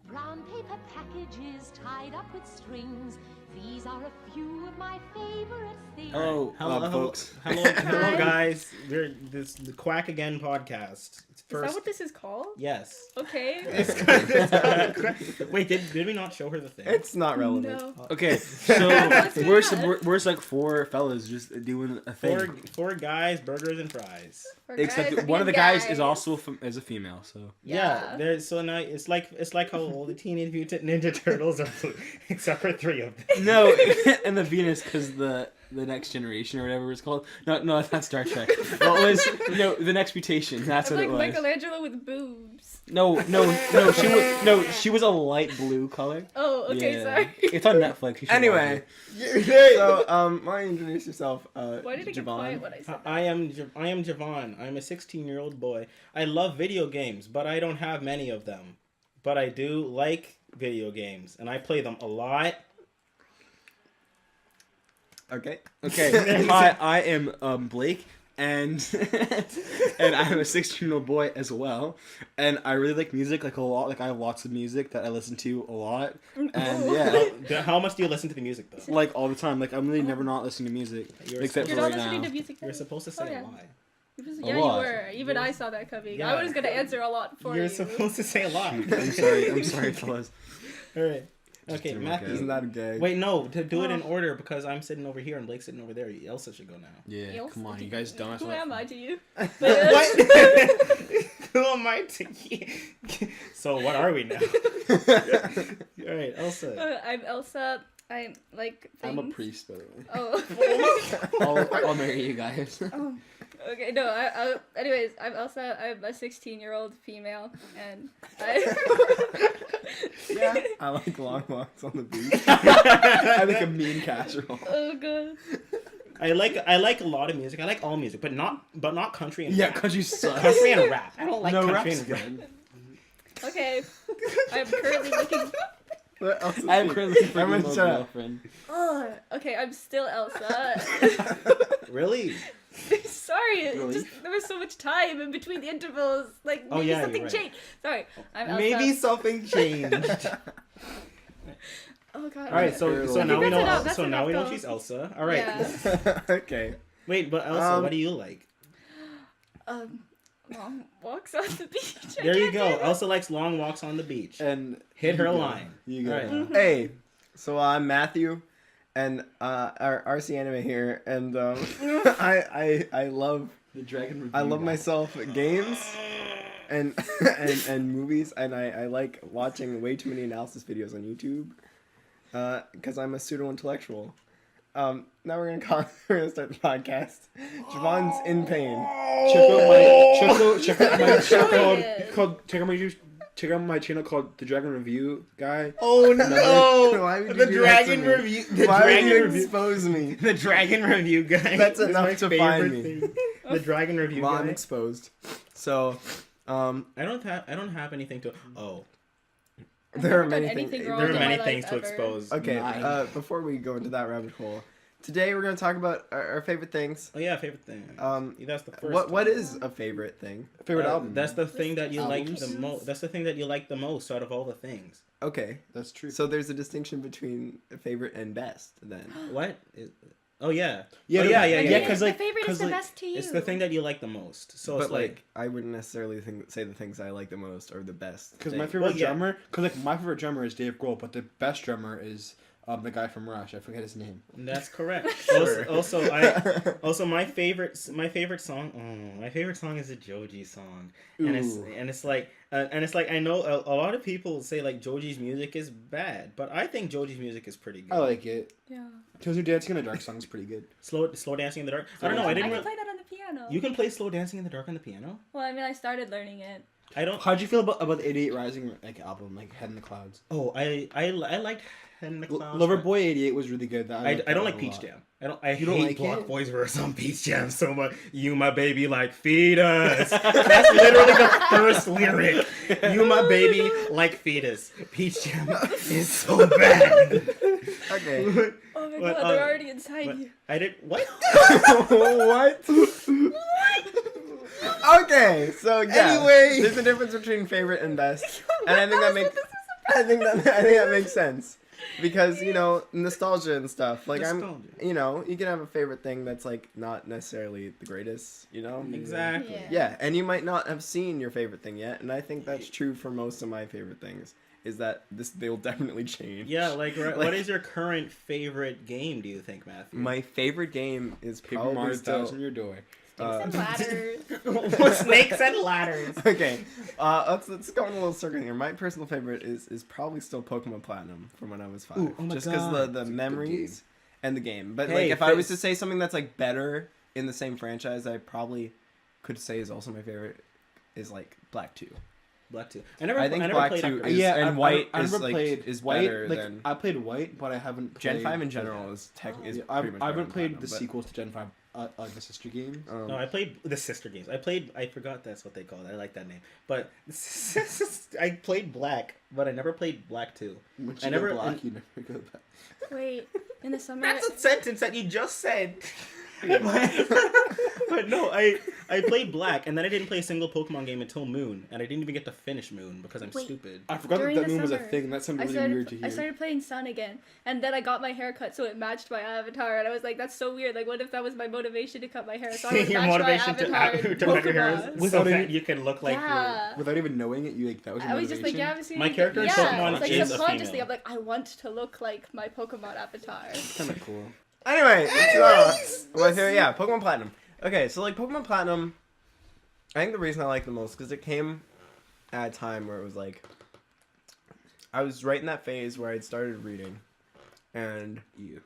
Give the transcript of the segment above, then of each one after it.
Brown paper packages tied up with strings. These are a few of my favorite things. Oh, hello, folks. Hello, guys. We're the Quack Again Podcast. Is that what this is called? Yes. Okay. Wait, did we not show her the thing? It's not relevant. No. Okay, so we're like four fellas just doing a thing. Four guys, burgers and fries. Except one of the guys is also is a female. So yeah. There's so now it's like how all the Teenage Mutant Ninja Turtles are blue, except for 3 of them. No, and the Venus because the Next Generation or whatever it's called. No, that's Star Trek. What was the Next Mutation? That's what like it was. Michelangelo with boobs. No. She was a light blue color. Oh, okay, sorry. It's on Netflix. Anyway, so why don't you introduce yourself? Why did it get quiet when I said that? I am Jehvon. I'm a 16-year-old boy. I love video games, but I don't have many of them. But I do like video games, and I play them a lot. Okay. Hi, I am Blake, and and I'm a 16-year-old boy as well, and I really like music like a lot. Like I have lots of music that I listen to a lot, and yeah. How much do you listen to the music though? Like all the time. Like I'm really never not listening to music except You're for not right listening now. to music. You're supposed to say a lie. Yeah, you were. Even I saw that coming. Yeah. I was gonna answer a lot for you. You're supposed to say a lie. I'm sorry, fellas. All right. Okay, doing Matthew. okay. Isn't that gay? Wait, no. To do it in order because I'm sitting over here and Blake's sitting over there. Elsa should go now. Yeah, come on, you guys don't have to. Who am I to you? What? Who am I to you? So what are we now? All right, Elsa. I'm Elsa. I'm like. I'm a things. priest, by the way. Oh. I'll marry you guys. Oh. Okay, no, anyways, I'm Elsa. I'm a 16-year-old female, and Yeah, I like long walks on the beach. I like a mean casserole. Oh god. I like a lot of music. I like all music, but not country and rap. country sucks. Country and rap. I don't like country rap's and rap. good. Okay, I'm currently looking. What else? I'm currently for I'm my gonna shut up. girlfriend. Okay, I'm still Elsa. Really? Sorry, Really? just there was so much time in between the intervals. Like maybe yeah, something you're right. changed. Sorry, I'm Elsa. Maybe something changed. Oh god. All right, so now we That's know. enough, that's So now we know enough, she's though. Elsa. All right. Yeah. Okay. Wait, but Elsa, what do you like? Long walks on the beach. There you go. Elsa likes long walks on the beach. And Hit her line. You go. All right. Mm-hmm. hey, so I'm Matthew, and our RC Anime here, and I love The Dragon Review. I love guy. myself games and and movies, and I like watching way too many analysis videos on YouTube because I'm a pseudo intellectual. Now we're gonna start the podcast. Jehvon's in pain. Check out my channel called The Dragon Review Guy. Oh no! Why would you The do that to Dragon me? Review. The Why would Dragon you Review. expose me? The Dragon Review guy. That's is enough my to favorite find me. thing. The Dragon Review Well, guy. I'm exposed. So, I don't have anything to. Oh, there are I've never many done things. anything wrong. there are in many my things life to ever. expose. Okay, Nine. before we go into that rabbit hole, today we're gonna talk about our favorite things. Oh yeah, favorite thing. That's the first. What one. is a favorite thing? Favorite album? That's the thing that you like Albums? the most. That's the thing that you like the most out of all the things. Okay, That's true. so there's a distinction between favorite and best. Then What? Oh yeah. Yeah, Oh, yeah. Yeah, Because the like, favorite is 'cause, the like, best to you. it's the thing that you like the most. So but it's like I wouldn't necessarily say the things I like the most are the best. Because thing. my favorite Well, yeah. drummer, my favorite drummer is Dave Grohl, but the best drummer is the guy from Rush. I forget his name. that's correct. Sure. Also my favorite song. My favorite song is a Joji song, and it's like I know a lot of people say like Joji's music is bad, but I think Joji's music is pretty good. I like it. Yeah. Because your Dancing in the Dark song is pretty good. Slow dancing in the dark. I don't know. I I didn't. can play that on the piano. You can play slow dancing in the dark on the piano. Well, I mean, I started learning it. I don't. How'd you feel about the 88 Rising album, like Head in the Clouds? Oh, I liked Head in the Clouds. Loverboy 88 was really good. I don't like Peach Jam. I You don't hate like Block it? Boys verse on Peach Jam so much. You my baby like fetus. That's literally the first lyric. You my baby like fetus. Peach Jam is so bad. Okay. Oh my But, god, they're already inside you. I did what? What? Okay, so yeah. Anyway. There's a difference between favorite and best, and I think that makes. I think that makes sense. Because, you know, nostalgia and stuff. Like, Nostalgia. you know, you can have a favorite thing that's, like, not necessarily the greatest, you know? Exactly. Yeah. Yeah, and you might not have seen your favorite thing yet, and I think that's true for most of my favorite things, is that they'll definitely change. Yeah, like, what is your current favorite game, do you think, Matthew? My favorite game is Paper probably Mario still... Thousand Your Door. And ladders. Snakes and ladders. Okay, let's go in a little circle here. My personal favorite is probably still Pokemon Platinum from when I was 5. Ooh, oh my just because the God. It's a good memories and the game. But Hey, like, if I was to Fizz. say something that's like better in the same franchise, I probably could say is also my favorite is like Black 2. Black 2. I think Black played 2 after is- this. and White I is, never like, played is White. better Like, than- I played White, but I haven't. Gen played 5 in general is pretty much I better haven't than played Platinum, the but, sequels to Gen 5, the sister games. No, I played the sister games. I forgot that's what they called it. I like that name. But I played Black, but I never played Black 2. Once I you never- go black, you never go back. Wait, in the summer. That's a sentence that you just said. But no, I played Black, and then I didn't play a single Pokemon game until Moon, and I didn't even get to finish Moon because I'm Wait. stupid. I forgot During that the moon was a summer, thing. That sounded I really started, weird to hear. I started playing Sun again, and then I got my hair cut so it matched my avatar, and I was like, that's so weird. Like, what if that was my motivation to cut my hair? So I would Your match motivation my to avatar in cut your hair Pokemon. is Without so any- that you can look like Yeah. Without even knowing it, you like that was your I was just like, motivation? yeah, I've seen My character in yeah. Pokemon It's like is a subconsciously, female. I'm like, I want to look like my Pokemon avatar. Kind of cool. Anyway, Pokemon Platinum. Okay, so like Pokemon Platinum, I think the reason I like the most because it came at a time where it was like I was right in that phase where I'd started reading, and You.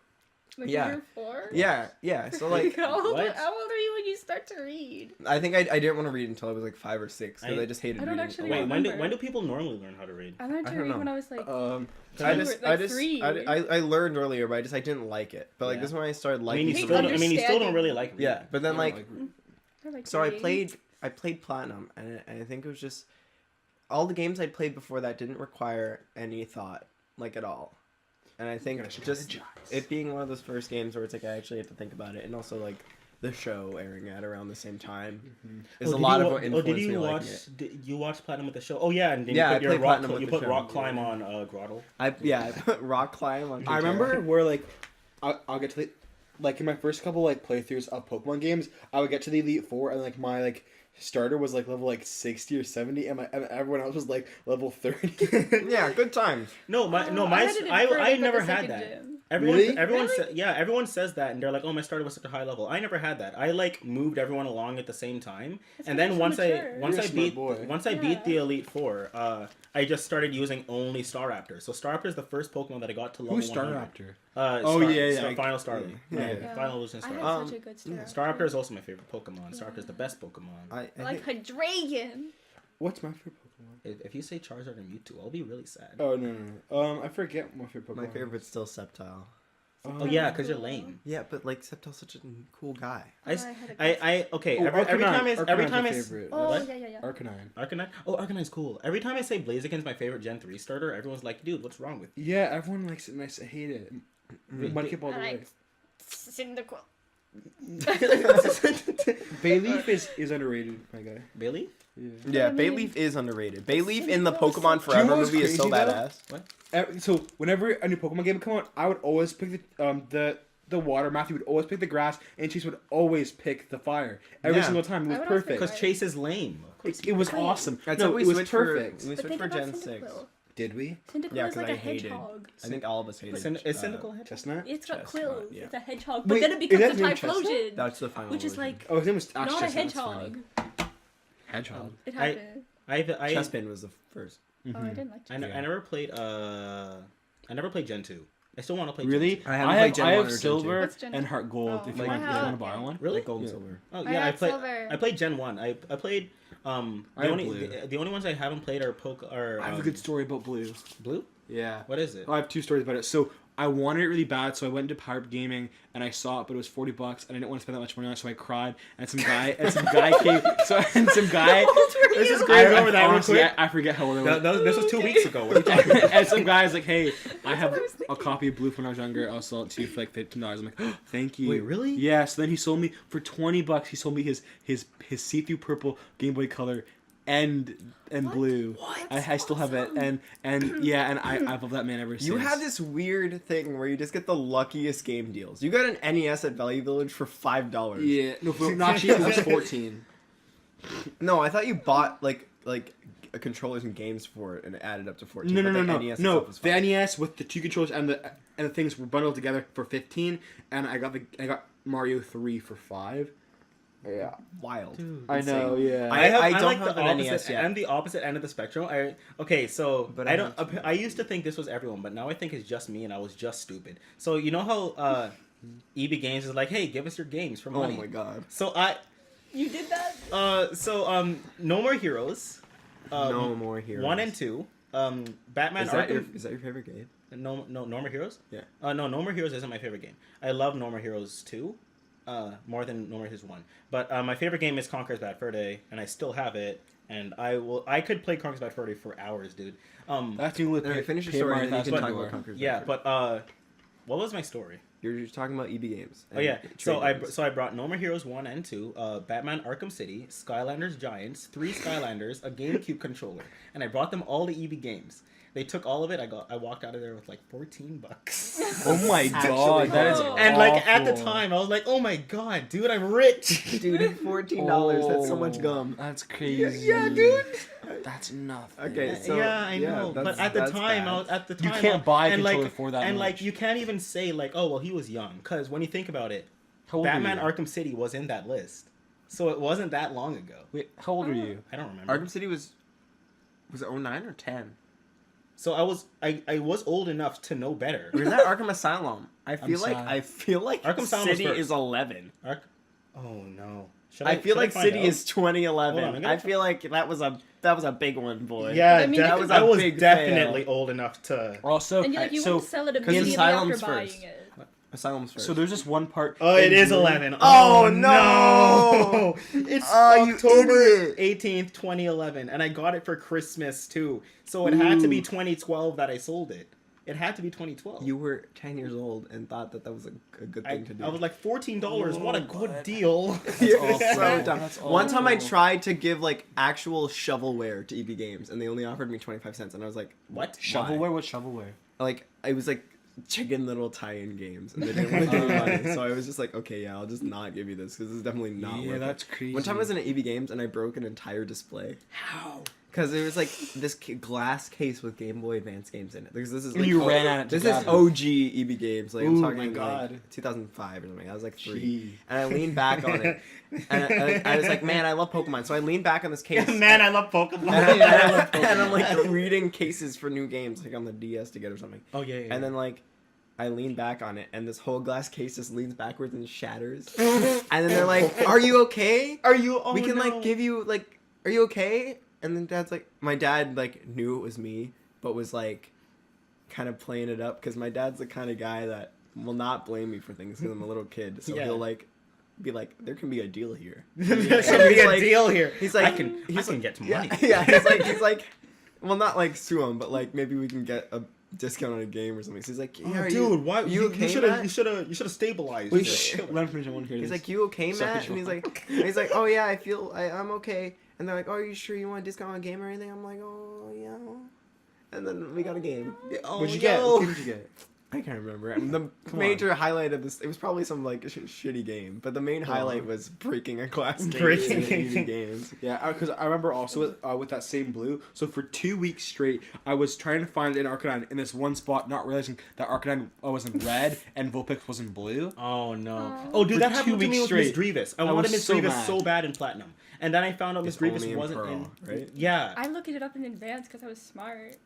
Like Yeah. you're 4? yeah. So like, how old what? are you when you start to read? I think I didn't want to read until I was like 5 or 6 because I just hated I don't reading. actually a Wait, lot. remember. when do people normally learn how to read? I learned I to don't read know. when I was like, I you just, were, I like, just, 3. I learned earlier, but I didn't like it. But like Yeah. this is when I started I liking. mean, some you of still, the I mean, you still don't understanding. really like reading. yeah, but then like, I like so I reading. played Platinum, and I think it was just all the games I'd played before that didn't require any thought, like at all. And I think just it being one of those first games where it's like I actually have to think about it, and also like the show airing at around the same time is a lot of what influenced did you me watch? liking it. Did you watch Platinum with the show? Oh yeah, and then Yeah, you I put your played rock, Platinum with you the put show. rock climb on Grottle. I put Rock Climb on. I remember where like I'll get to the like in my first couple like playthroughs of Pokemon games, I would get to the Elite Four and like my like starter was like level like 60 or 70, and everyone else was like level 30. yeah, good times. No, my I had it in first, I but never the had second that. gym. Really? Everyone Really? everyone says that, and they're like, "Oh, my starter was such a high level." I never had that. I like moved everyone along at the same time, That's and because then you're once mature. once You're I a beat smart boy. once I beat Yeah. the Elite Four, I just started using only Staraptor. So Staraptor is the first Pokemon that I got to level Who's 100. Staraptor? Oh yeah. Final Starly. Yeah. Yeah. Final Evolution I Starly. had such a good start. Staraptor is also my favorite Pokemon. Staraptor is the best Pokemon. I Like think, a dragon. What's my favorite Pokemon? If you say Charizard and Mewtwo, I'll be really sad. Oh no. I forget my favorite Pokemon. my favorite's still Sceptile. Oh yeah, because you're lame. Yeah, but like Sceptile's such a cool guy. I, Oh, s- I had a good I okay. Oh, every time Arcanine. every Arcanine's time my I favorite. Oh, What? yeah. Arcanine. Arcanine. Oh, Arcanine's cool. Every time I say Blaziken's my favorite Gen 3 starter, everyone's like, "Dude, what's wrong with you?" Yeah, everyone likes it. Nice. I hate it. Mudkip all the I way. like Cyndaquil. Bayleaf is underrated, my guy. Billy? Yeah. Yeah, I mean- Bayleaf is underrated. Bayleaf in the Cyndaquil is so Pokemon Do you know Forever what's movie is so crazy, though? badass. So whenever a new Pokemon game would come out, I would always pick the water. Matthew would always pick the grass, and Chase would always pick the fire. Every Yeah. single time, it I was would always pick perfect. Because Chase is lame. It was awesome. That's No, how we it was switched perfect. we But switched think for about Gen 6. Cyndaquil. Did we? Cyndaquil Yeah, is because like I a hated. hedgehog. I think all of us hated. Is Cyndaquil a hedgehog? Chestnut. It's got Chestnut, quills. yeah. It's a hedgehog. Wait, But then it is becomes a that named Chestnut? Typhlosion. That's the final. Which is version. like Oh, his name was Ash not a Chestnut. That's funny. hedgehog. Hedgehog. It I- happened. I Chespin was the first. Oh, I didn't like I, Chestnut. I never played I never played Gen 2. I still want to play Really? Gen 2. I haven't played Gen I 1 have or Gen 2. silver What's Gen and 2? heart gold. Oh, if you I want, have- if you want to borrow one. Really? Like gold and Yeah. silver. Oh I yeah, I had played silver. I played Gen 1. I played I have blue. the only ones I haven't played are I have a good story about blue. Blue? Yeah. What is it? I have two stories about it. So I wanted it really bad, so I went into Power Up Gaming and I saw it, but it was $40, and I didn't want to spend that much money on it, so I cried. And some guy came. Let's just graze over that real honestly, quick. I forget how old I was. This was 2 weeks ago. What are you talking about? And some guy's like, "Hey, I have what I was a thinking. copy of Blue from when I was younger. I'll sell it to you for like $15." I'm like, oh, "Thank you." Wait, really? Yeah. So then he sold me for $20. He sold me his see-through purple Game Boy Color and blue. I still have it, and I've loved that man ever since. You have this weird thing where you just get the luckiest game deals. You got an NES at Value Village for $5. Yeah, no, not cheap. It was 14. No, I thought you bought like controllers and games for it and it added up to 14. No. NES itself was The $5. NES with the 2 controllers and the things were bundled together for 15, and I got Mario 3 for 5. Yeah, Wild. Dude, I know. Yeah, I don't like have the an opposite, NES yet. I'm the opposite end of the spectrum. But I don't. I used to think this was everyone, but now I think it's just me, and I was just stupid. So you know how EB Games is like, hey, give us your games for money. Oh my god. So You did that? No More Heroes. No More Heroes. 1 and 2. Batman Is that Arkham. your favorite game? No More Heroes? Yeah. No More Heroes isn't my favorite game. I love No More Heroes 2 more than No More Heroes 1. But my favorite game is Conker's Bad Fur Day, and I still have it. And I could play Conker's Bad Fur Day for hours, dude. that's you with Finish your story and then you can talk about Conker's Yeah, Bad Fur Day. but what was my story? You're just talking about EB Games. Oh yeah, so games. I brought No More Heroes 1 and 2, Batman Arkham City, Skylanders Giants, 3 Skylanders, a GameCube controller, and I brought them all to EB Games. They took all of it. I walked out of there with like $14. Oh my god, that is And like at the awful. time, I was like, "Oh my god, dude, I'm rich." Dude, $14. That's so much gum. That's crazy. Yeah, dude. That's nothing. Okay, so yeah, I know. But at the that's time, bad. You can't buy a and controller like, for that and much. like you can't even say like, "Oh, well, he was young," because when you think about it, How old are Batman you? Arkham City was in that list, so it wasn't that long ago. Wait, how old are you? I don't remember. Arkham City was it 09 or 10? So I was old enough to know better. Or is that Arkham Asylum? I feel like Arkham Asylum was City first. is 11. Oh no! I feel like find City out? is 2011. Hold on, I'm gonna I feel like that was a big one, boy. Yeah, I mean, that because was I was big definitely old enough to. Also, And you so won't sell it 'cause immediately Asylum's after buying first. it. Asylum's first. so there's this one part. Oh, it in is June- 11. Oh, Oh no! It's Oh, you October idiot. 18th, 2011, and I got it for Christmas too. So it had to be Ooh. 2012 that I sold it. It had to be 2012. You were 10 years old and thought that was a good thing to do. I was like $14. What a good deal. You're awful. so dumb. That's One time I awful. tried to give like actual shovelware to EB Games, and they only offered me 25 cents, and I was like, What? Shovelware? What shovelware? like it was like Chicken Little tie-in games, and they didn't want to give me money, so I was just like, okay, yeah, I'll just not give you this because this is definitely not Yeah, worth that's it. crazy. One time I was in an EB Games and I broke an entire display. How? Because it was like this glass case with Game Boy Advance games in it. Because this is And like, you ran at it to This is grab it. OG EB Games. Like I'm Ooh, talking my God. like 2005 or something. I was like 3, Gee. and I leaned back on it, and I was like, man, I love Pokemon. So I leaned back on this case. Man, I love Pokemon. and I'm like reading cases for new games like on the DS to get or something. Oh yeah, yeah. And then like I lean back on it, and this whole glass case just leans backwards and shatters. And then they're like, "Are you okay? Are you? Oh, We can no. like give you like, are you okay?" And then Dad's like, my dad like knew it was me, but was like, kind of playing it up because my dad's the kind of guy that will not blame me for things because I'm a little kid. So Yeah. he'll like be like, "There can be a deal here." There should be He's a like- deal here. He's like, I can get some money. Yeah, he's like, well, not like sue him, but like maybe we can get a discount on a game or something. So he's like, yeah, Oh, are dude, why you okay, you should have Matt? you should have stabilized. Wait, it. let him finish. I want to hear He's this. like, "You okay, Suck Matt?" it, And Joel. he's like, "Oh yeah, I'm okay." And they're like, "Oh, are you sure you want a discount on a game or anything?" I'm like, "Oh yeah." And then we got a game. Oh, What'd you get? no. What game did you get? I can't remember. The major highlight of this, it was probably some like shitty game, but the main highlight was breaking a glass case Breaking in a EV games. Yeah, because I remember also with that same blue. So for 2 weeks straight, I was trying to find an Arcanine in this one spot, not realizing that Arcanine was in red and Vulpix was in blue. Oh no! Oh. Oh, dude, For that 2 happened to me weeks with Miss straight. Drevis. I I wanted was Miss so Drevis mad. so bad in Platinum, and then I found out Miss It's only Drevis in wasn't Pearl, in. right? Yeah, I looked it up in advance because I was smart.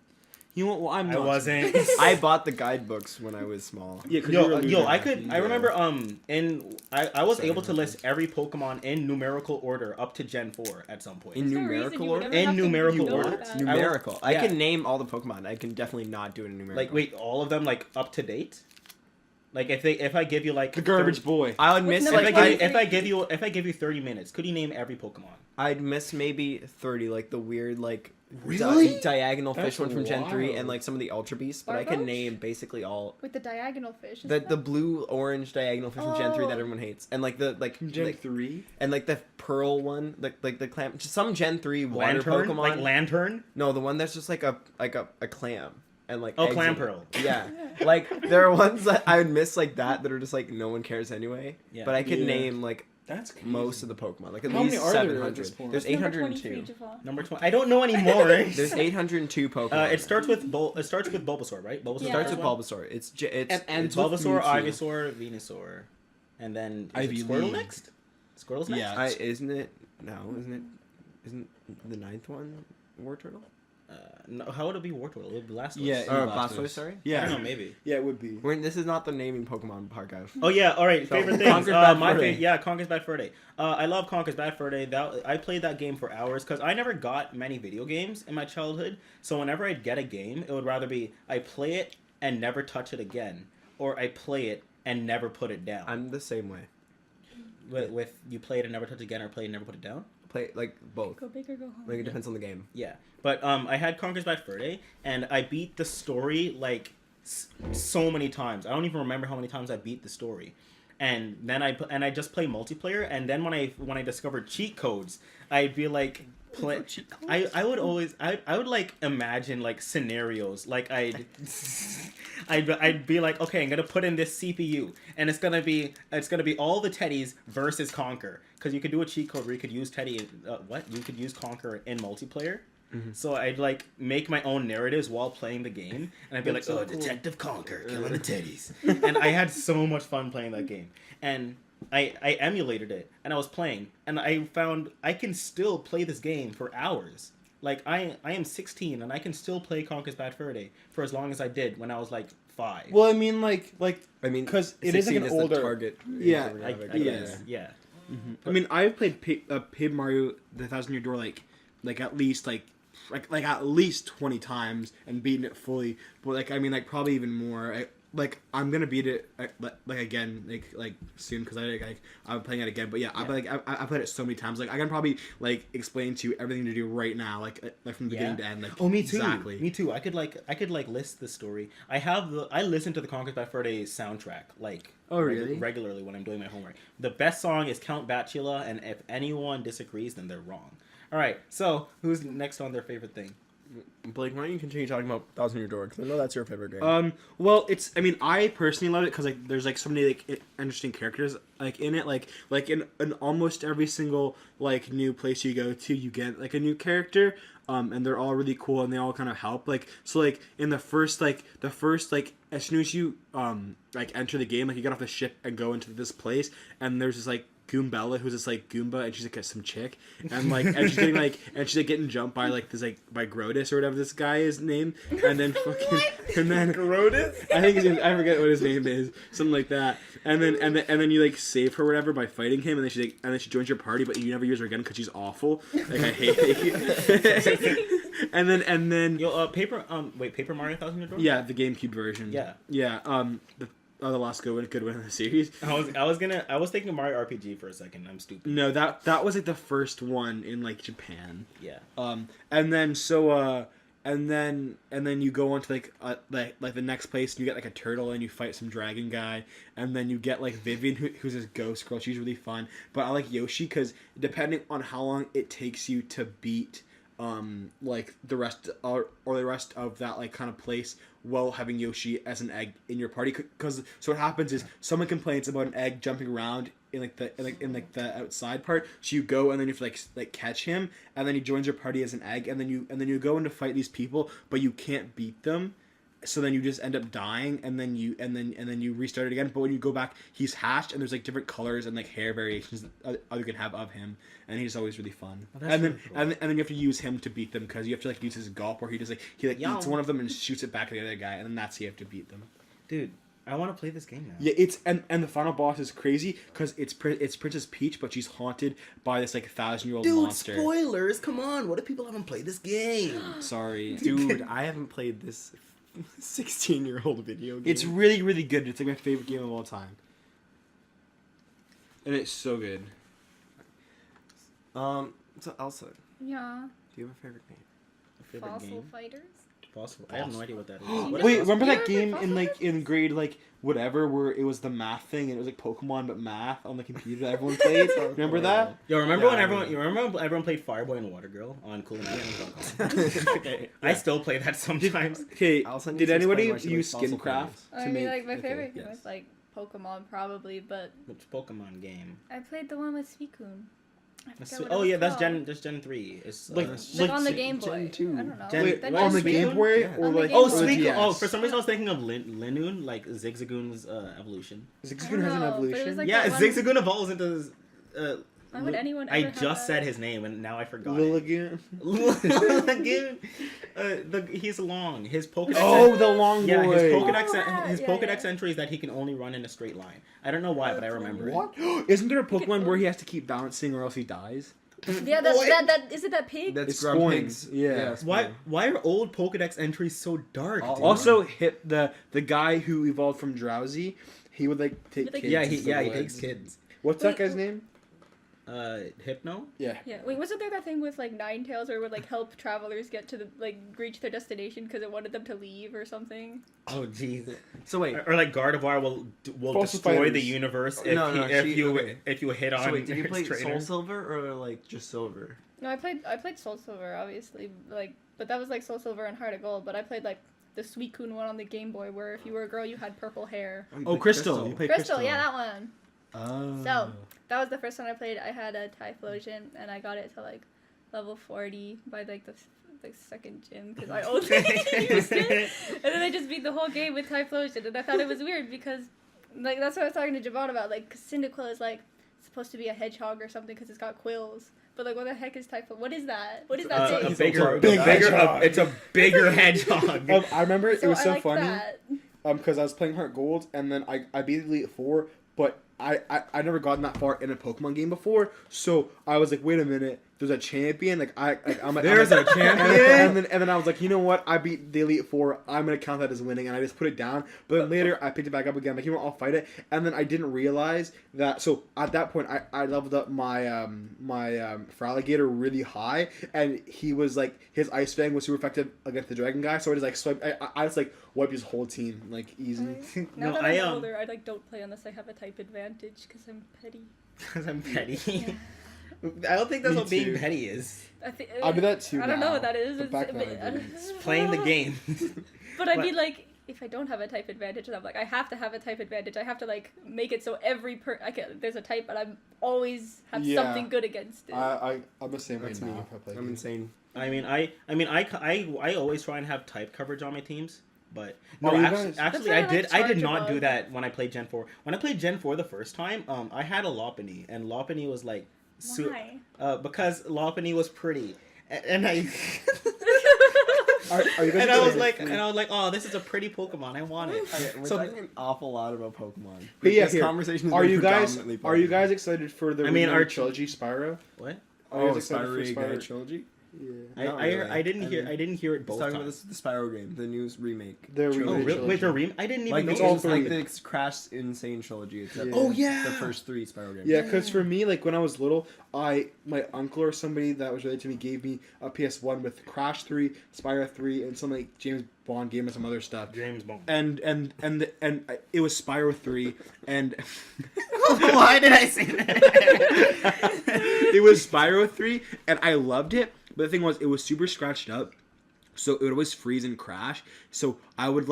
You know what? Well, I'm I not. wasn't. I bought the guidebooks when I was small. Yeah, 'cause you were a Yo, loser. I could. I Yeah. remember. I was Sorry, able to my list every Pokemon in numerical order up to Gen 4 at some point. In There's no reason numerical you would order? ever In have to numerical know order. that. Numerical. I yeah. can name all the Pokemon. I can definitely not do it in numerical. Like, wait, all of them like up to date? Like, if I give you like The garbage boy. I would What's miss number like five? if I give you 30 minutes, could you name every Pokemon? I'd miss maybe 30, like the weird like Really? Diagonal That's Fish one from Gen 3 wild. and like some of the Ultra Beasts, but I can Barboach? name basically all. With the diagonal fish. The blue orange diagonal fish from Gen 3 that Oh. everyone hates, and like the Gen like, 3? and like the pearl one, like the clam. Some Gen 3 water Lantern? Pokemon. Like Lantern? No, the one that's just like a clam and like. Oh, eggs Clam in it. Pearl. Yeah, like there are ones that I would miss like that are just like no one cares anyway. Yeah. But I could Yeah. name like That's crazy. most of the Pokemon, like at How many least are there at 700. this point? There's Number 802. 23, Jehvon. Number 20. I don't know anymore. There's 802 Pokemon. It starts with Bulbasaur, right? Bulbasaur Yeah. starts with one? Bulbasaur. It's And It's with Bulbasaur, Mewtwo. Ivysaur, Venusaur, and then is Ivy it Squirtle League. next? Squirtle's next. Yeah. isn't it? No, isn't the 9th one War Turtle? No, how would it be Wartortle? It would be Blastoise. Yeah. Or Blastoise. Blastoise, sorry. I Yeah. don't know, maybe. Yeah, it would be. This is not the naming Pokemon podcast. Oh yeah, all right. So, Favorite things. Conker's Bad My Fur Day. yeah, Conker's Bad Fur Day. I love Conker's Bad Fur Day. I played that game for hours because I never got many video games in my childhood. So whenever I'd get a game, it would rather be I play it and never touch it again, or I play it and never put it down. I'm the same way. With you play it and never touch it again, or play it and never put it down. Play like both. Go big or go home. Like it depends on the game. Yeah, but I had Conker's Bad Fur Day, and I beat the story like so many times. I don't even remember how many times I beat the story. And then I just play multiplayer, and then when I discovered cheat codes, I'd be like I would always I would like imagine like scenarios like I'd be like, okay, I'm gonna put in this CPU, and it's gonna be all the Teddies versus Conker, because you could do a cheat code where you could use Teddy you could use Conker in multiplayer. Mm-hmm. So I'd like make my own narratives while playing the game, and I'd be That's like, so oh, cool. Detective Conker killing the Teddies, and I had so much fun playing that game, and I emulated it, and I was playing, and I found I can still play this game for hours. Like I am 16, and I can still play Conker's Bad Fur Day for as long as I did when I was like 5. Well, I mean, I mean, 'cause it is, like, 16 an the older- target. Yeah, age I demographic. guess, yeah. I mean, I've played Paper Mario: The Thousand Year Door like at least like at least 20 times and beaten it fully. But like I mean, like probably even more. I'm gonna beat it like again like soon because I'm playing it again. But yeah, Yeah. I played it so many times. Like I can probably like explain to you everything to do right now, like from beginning to end. Like Oh, me too. Exactly. Me too. I could list the story. I listen to the Conker's Bad Fur Day soundtrack like Oh, really? regularly when I'm doing my homework. The best song is Count Bacula, and if anyone disagrees, then they're wrong. All right. So who's next on their favorite thing? Blake, why don't you continue talking about Thousand Year Door? Because I know that's your favorite game. Well, I mean, I personally love it because like there's like so many like interesting characters like in it. Like in almost every single like new place you go to, you get like a new character. And they're all really cool, and they all kind of help. Like so, like in the first as soon as you like enter the game, like you get off the ship and go into this place, and there's this like Goombella, who's this like Goomba, and she's like some chick, and like and she's getting jumped by like this like by Grotus or whatever this guy is named, and then fucking and then Grotus? I think his name, I forget what his name is, something like that, and then you like save her or whatever by fighting him, and then she joins your party, but you never use her again because she's awful. Like I hate you. and then Paper Mario Thousand Year Door? yeah, the GameCube version. Yeah. The last good one in the series. I was thinking Mario RPG for a second. I'm stupid. No, that was like the first one in like Japan. Yeah. And then you go on to like the next place, and you get like a turtle, and you fight some dragon guy, and then you get like Vivian, who's this ghost girl. She's really fun. But I like Yoshi because depending on how long it takes you to beat like the rest or the rest of that like kind of place, while having Yoshi as an egg in your party, because so what happens is someone complains about an egg jumping around in the outside part, so you go and then you have to like catch him, and then he joins your party as an egg, and then you go in to fight these people, but you can't beat them. So then you just end up dying, and then you restart it again. But when you go back, he's hatched, and there's like different colors and like hair variations that you can have of him, and he's always really fun. Oh, that's and then really cool. and then you have to use him to beat them, because you have to like use his gulp, where he eats Yow. one of them and shoots it back at the other guy, and then that's how you have to beat them. Dude, I want to play this game now. Yeah, it's and the final boss is crazy because it's Princess Peach, but she's haunted by this like 1,000-year-old monster. spoilers! Come on, what if people haven't played this game? Sorry, Dude, I haven't played this 16-year-old video game. It's really, really good. It's like my favorite game of all time. And it's so good. So Elsa, do Yeah. you have a favorite game? Favorite Fossil game? Fighters. Fossil. I have no idea what that is. You What know- Wait, is remember that You game remember in like Fossil in grade like whatever where it was the math thing and it was like Pokemon but math on the computer that everyone played? Remember that? Yo, remember Yeah, when I everyone? remember. You remember everyone played Fireboy and Water Girl on coolmath.com? Okay. I still play that sometimes. Okay, I'll send did you some anybody explain why she use likes fossil Skincraft figures. to I mean, make? like my okay, favorite game yes. was like Pokemon probably, but Which Pokemon game? I played the one with Suicune. I forgot That's what it oh was yeah, that's called. Gen 3. It's Like- Like on the Gen- Game Boy. Gen 2. I don't know. Gen- Wait, Then on the Gen Game 2? Boy Yeah. or On the like Game oh Boy. or Suicune. DS? Oh, for some reason I was thinking of Linoon, like Zigzagoon's evolution. Zigzagoon has an know, but it was evolution. like- Yeah, that one- Zigzagoon evolves into. Why would anyone I ever have just that? said his name and now I forgot. Lilligant. Lilligant. He's long. His Pokedex. Oh, the long yeah, boy. his Pokedex. Oh, His yeah, Pokedex yeah. entry is that he can only run in a straight line. I don't know why, but I remember it. What? Isn't there a Pokemon where he has to keep bouncing or else he dies? Yeah, that is it that pig? That's It's Grub Spoink. Pigs. Yeah. Why? Why are old Pokedex entries so dark? Oh, dude? Also, hit the guy who evolved from Drowsy. He would like take Like- kids. yeah, to he the woods. takes kids. What's Wait, that guy's name? Hypno. Yeah. Yeah, wait, wasn't there that thing with like Ninetales where it would like help travelers get to the like reach their destination because it wanted them to leave or something? Oh jeez. So wait. Or like Gardevoir will Fossil destroy fighters. the universe if No, no, if you hit on. So wait, did you its play trainer. Soul Silver or like just Silver? No, I played Soul Silver obviously, like, but that was like Soul Silver and Heart of Gold. But I played like the Suicune one on the Game Boy where if you were a girl you had purple hair. you Oh, played Crystal. You played Crystal, yeah, that one. Oh. So that was the first one I played. I had a Typhlosion and I got it to like level 40 by like the second gym because I only used it. And then I just beat the whole game with Typhlosion and I thought it was weird because like that's what I was talking to Jehvon about. Like Cyndaquil is like supposed to be a hedgehog or something because it's got quills. But like what the heck is Typhlosion? What is that? What is that A thing? bigger, Big hedgehog. it's a bigger hedgehog. I remember it So was I so like funny. that. Because I was playing Heart Gold and then I beat Elite Four, but I never gotten that far in a Pokemon game before, so I was like, wait a minute, there's a champion, There's a champion? and then I was like, you know what, I beat the Elite Four, I'm gonna count that as winning, and I just put it down. But then later I picked it back up again, like, you know what, I'll fight it, and then I didn't realize that. So at that point I leveled up my Feraligatr really high, and he was like, his Ice Fang was super effective against the Dragon guy, so I just like swipe, I just like wiped his whole team like easy. Now No, that I, I'm older, I like don't play unless I have a type advantage because I'm petty. Because I'm petty. Yeah. I don't think that's Me what being too. petty is. I do that too I don't know now, what that is. but back then I but- didn't. It's playing the game. But I But- mean, like, if I don't have a type advantage, I'm like, I have to have a type advantage. I have to like make it so there's a type, but I'm always have Yeah. something good against it. I'm the same way That's now me. if I play I'm games. insane. I always try and have type coverage on my teams, but no, Oh, you actually, guys- actually That's why I I like did not Charjabug. do that when I played Gen 4. When I played Gen 4 the first time, I had a Lopunny, and Lopunny was like, Why? because Lopunny was pretty, and I. Are you guys and I was excited? like, oh, this is a pretty Pokemon. I want it. Okay, we're So- talking an awful lot about Pokemon. But yeah, this here, conversation has are been you guys predominantly are you Pokemon. guys excited for the I mean, remade our trilogy Spyro? What? Are you Oh, guys excited for Spyro Guy Spyro? trilogy? Yeah. Not really. I didn't I hear mean, I didn't hear it Let's both talk about times. the Spyro game, the new remake. The trilogy. Oh, remade really? Wait, trilogy. I didn't even Like know. it's it's all just like three. the Crash Insane trilogy. Except Yeah. Oh, yeah. the first 3 Spyro games. Yeah, because for me, like when I was little, my uncle or somebody that was related to me gave me a PS1 with Crash 3, Spyro 3, and some like James Bond game and some other stuff. James Bond. And it was Spyro 3, and Why did I say that? it was Spyro 3, and I loved it. But the thing was, it was super scratched up, so it would always freeze and crash. So I would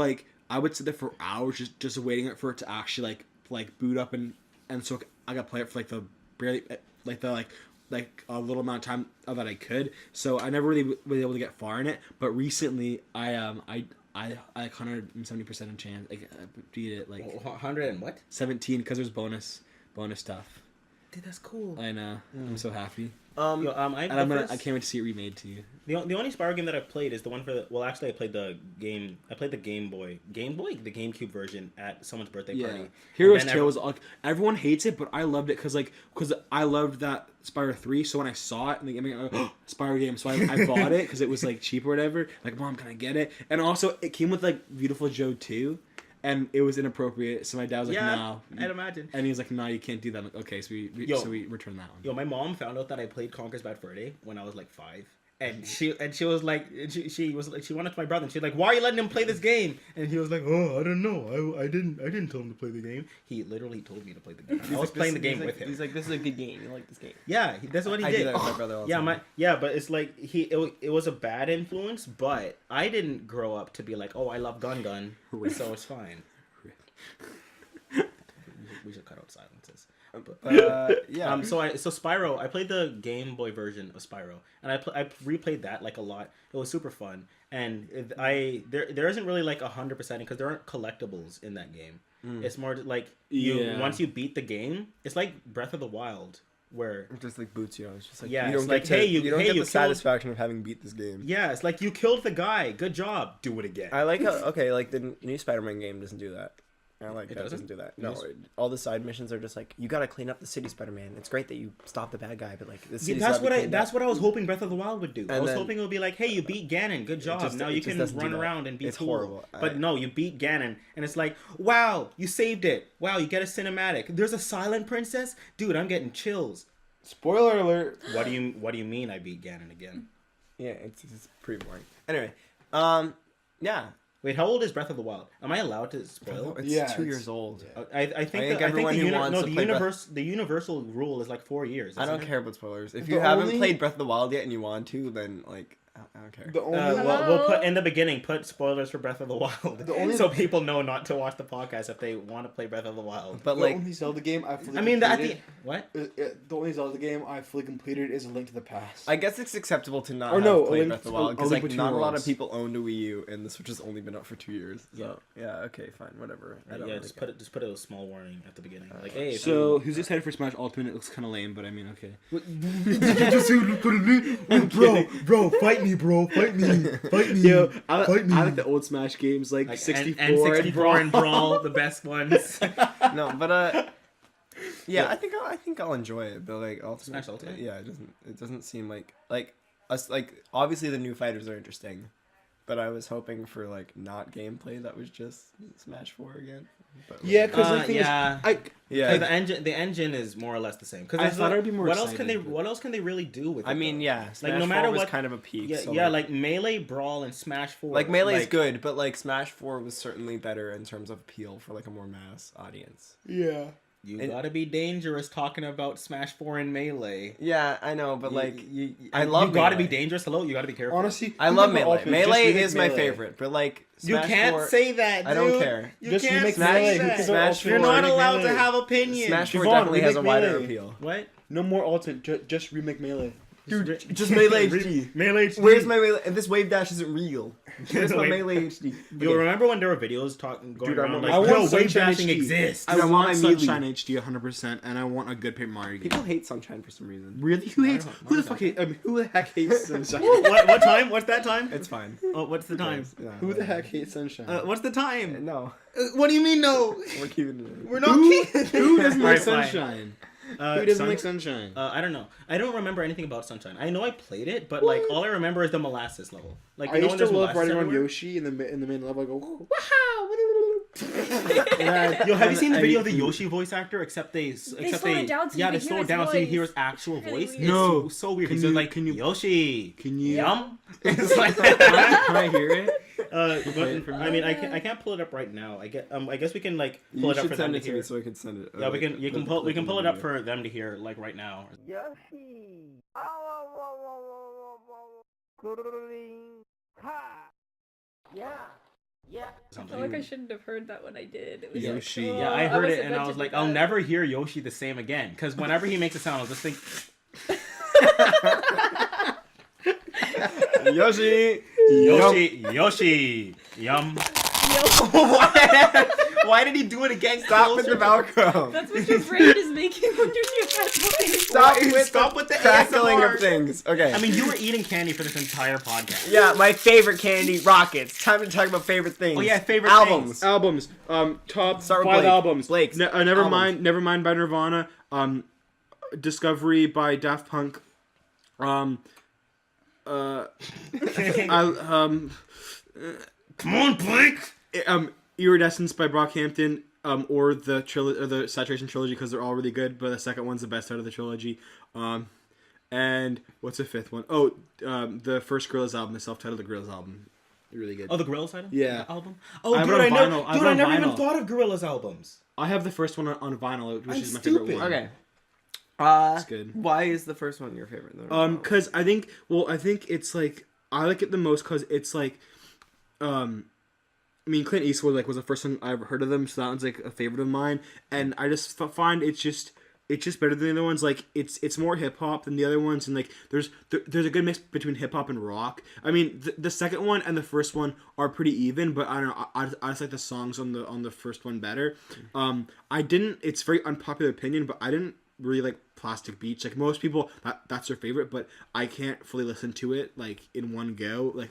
sit there for hours just waiting for it to actually like boot up and so I got to play it for a little amount of time that I could. So I never really was able to get far in it. But recently I 170% chance I beat it like 100 and what? 17 because there's bonus stuff. Dude, that's cool. I know. I'm so happy. I can't wait to see it remade too. The only Spyro game that I've played is the one for the. Well, actually, I played the Game Boy, the GameCube version at someone's birthday party. Heroes And then Tale was everyone hates it, but I loved it because I loved that Spyro 3. So when I saw it in the game, I go, Spyro game. So I bought it because it was like cheap or whatever. Like, Mom, can I get it? And also it came with like Beautiful Joe 2. And it was inappropriate, so my dad was like, "No." I'd imagine. And he was like, "No, you can't do that." I'm like, okay, so we returned that one. Yo, my mom found out that I played Conker's Bad Fur Day when I was like 5, And she was like, she went up to my brother and she was like, why are you letting him play this game? And he was like, oh, I don't know. I didn't tell him to play the game. He literally told me to play the game. I was playing the game with him. He's like, this is a good game. You like this game? Yeah, that's what he did. I do that with my brother all the time. But it's like it was a bad influence, but I didn't grow up to be like, oh, I love Gun, so it's fine. We should cut out silences. Yeah. So Spyro, I played the Game Boy version of Spyro, and I replayed that like a lot. It was super fun, and there isn't really like 100% because there aren't collectibles in that game. It's more like once you beat the game, it's like Breath of the Wild, where it just like boots you on. It's just like you don't it's like get you don't get the killed... satisfaction of having beat this game. Yeah, it's like you killed the guy. Good job. Do it again. I like how like the new Spider-Man game doesn't do that. I like it that doesn't do that. No, all the side missions are just like you gotta clean up the city, Spider-Man. It's great that you stop the bad guy, but like the city. That's what I was hoping Breath of the Wild would do. I was hoping it would be like, hey, you beat Ganon, good job. Now you can run around and be cool. Horrible. But no, you beat Ganon, and it's like, wow, you saved it. Wow, you get a cinematic. There's a silent princess, dude. I'm getting chills. Spoiler alert. What do you mean I beat Ganon again? Yeah, it's pretty boring. Anyway, yeah. Wait, how old is Breath of the Wild? Am I allowed to spoil? It's 2 years old. Yeah. I think the universal rule is like 4 years. I don't care about spoilers. If you haven't played Breath of the Wild yet and you want to, then like I don't care. We'll put in the beginning. Put spoilers for Breath of the Wild, so people know not to watch the podcast if they want to play Breath of the Wild. But the only Zelda game I fully completed. The only Zelda game I fully completed is A Link to the Past. I guess it's acceptable to not play Breath of the Wild because like not a lot of people owned a Wii U, and the Switch has only been out for 2 years. So yeah, okay, fine, whatever. Just put a small warning at the beginning. Like, hey. So who's excited for Smash Ultimate? It looks kind of lame, but I mean, okay. Bro, fight me, bro. Fight me. Yo, I like the old Smash games, like 64 N64 and Brawl, the best ones. No, but yeah, I think I'll enjoy it, but like Smash Ultimate. Yeah, it doesn't seem like us like obviously the new fighters are interesting, but I was hoping for like not gameplay that was just Smash 4 again. But, yeah, because the thing is, the engine is more or less the same. Because I thought it'd be more. What else can they really do with it? I mean, yeah, Smash like no matter what, kind of a peak. Yeah, so like Melee, Brawl, and Smash 4. Like Melee's good, but like Smash 4 was certainly better in terms of appeal for like a more mass audience. Yeah. You gotta be dangerous talking about Smash 4 and Melee. Yeah, I know, but like, I love. You gotta be dangerous. Hello, you gotta be careful. Honestly, I love Melee. Melee is my favorite, but like, Smash you can't 4, say that. Dude. I don't care. You can't say that. Smash 4. You're not allowed to have opinions. Smash 4 definitely has a wider appeal. What? No more Ultimate. Just remake Melee. Dude, just Melee HD. Melee HD. Where's my Melee? And this wave dash isn't real. Where's my Melee HD? You remember when there were videos going around like, yo, wave dashing exists? I want Sunshine HD 100%, and I want a good Paper Mario game. People hate Sunshine for some reason. Really? Who the heck hates Sunshine? What time? What's that time? It's fine. Oh, what's the time? Who the heck hates Sunshine? What's the time? No. What do you mean no? We're keeping it. We're not keeping. Who doesn't like Sunshine? Who doesn't like Sunshine? I don't know. I don't remember anything about Sunshine. I know I played it, but like all I remember is the molasses level. Like I used to love riding around Yoshi in the main level. I go, wow! Yo, have you seen the video of the Yoshi voice actor? Except they slow it down so you hear his actual voice. Weird. No, it's so weird. He's like, can you Yoshi? Can you Yum? It's like, can I hear it? I mean, I can't pull it up right now. I guess we can like pull it up for them to hear. So I can send it. Yeah, we can pull it up for them to hear like right now. Yoshi. Yeah. I feel like I shouldn't have heard that when I did. It was Yoshi. Like, Yeah, I heard it and I was like, I'll never hear Yoshi the same again. Because whenever he makes a sound, I'll just think. Yoshi. Yoshi. Yum. Why did he do it again? Stop with the Velcro. That's what your brain is making when you're doing that. Stop with the crackling of things. Okay. I mean, you were eating candy for this entire podcast. Yeah, my favorite candy, Rockets. Time to talk about favorite things. Oh yeah, favorite albums. things. Albums. Top Start with 5 Blake. albums. Blake's. Nevermind by Nirvana. Discovery by Daft Punk. Come on, Blake. Iridescence by Brockhampton. Or the Saturation trilogy because they're all really good, but the second one's the best out of the trilogy. And what's the fifth one? Oh, the first Gorillaz album, the self-titled Gorillaz album. Really good. Oh, the Gorillaz album? Yeah. Album? Oh, I have dude, it on I never, vinyl. I have dude, it I on never even vinyl. thought of Gorillaz albums. I have the first one on vinyl, which I'm is my stupid. favorite one. Okay. It's good. Why is the first one your favorite? Though? Cause I think it's like I like it the most because it's like, I mean Clint Eastwood like was the first one I ever heard of them, so that one's like a favorite of mine, and I just find it's just better than the other ones. Like it's more hip hop than the other ones, and like there's a good mix between hip hop and rock. I mean the second one and the first one are pretty even, but I don't know. I just like the songs on the first one better. It's a very unpopular opinion, but I didn't really like Plastic Beach. Like most people, that's their favorite, but I can't fully listen to it like in one go. Like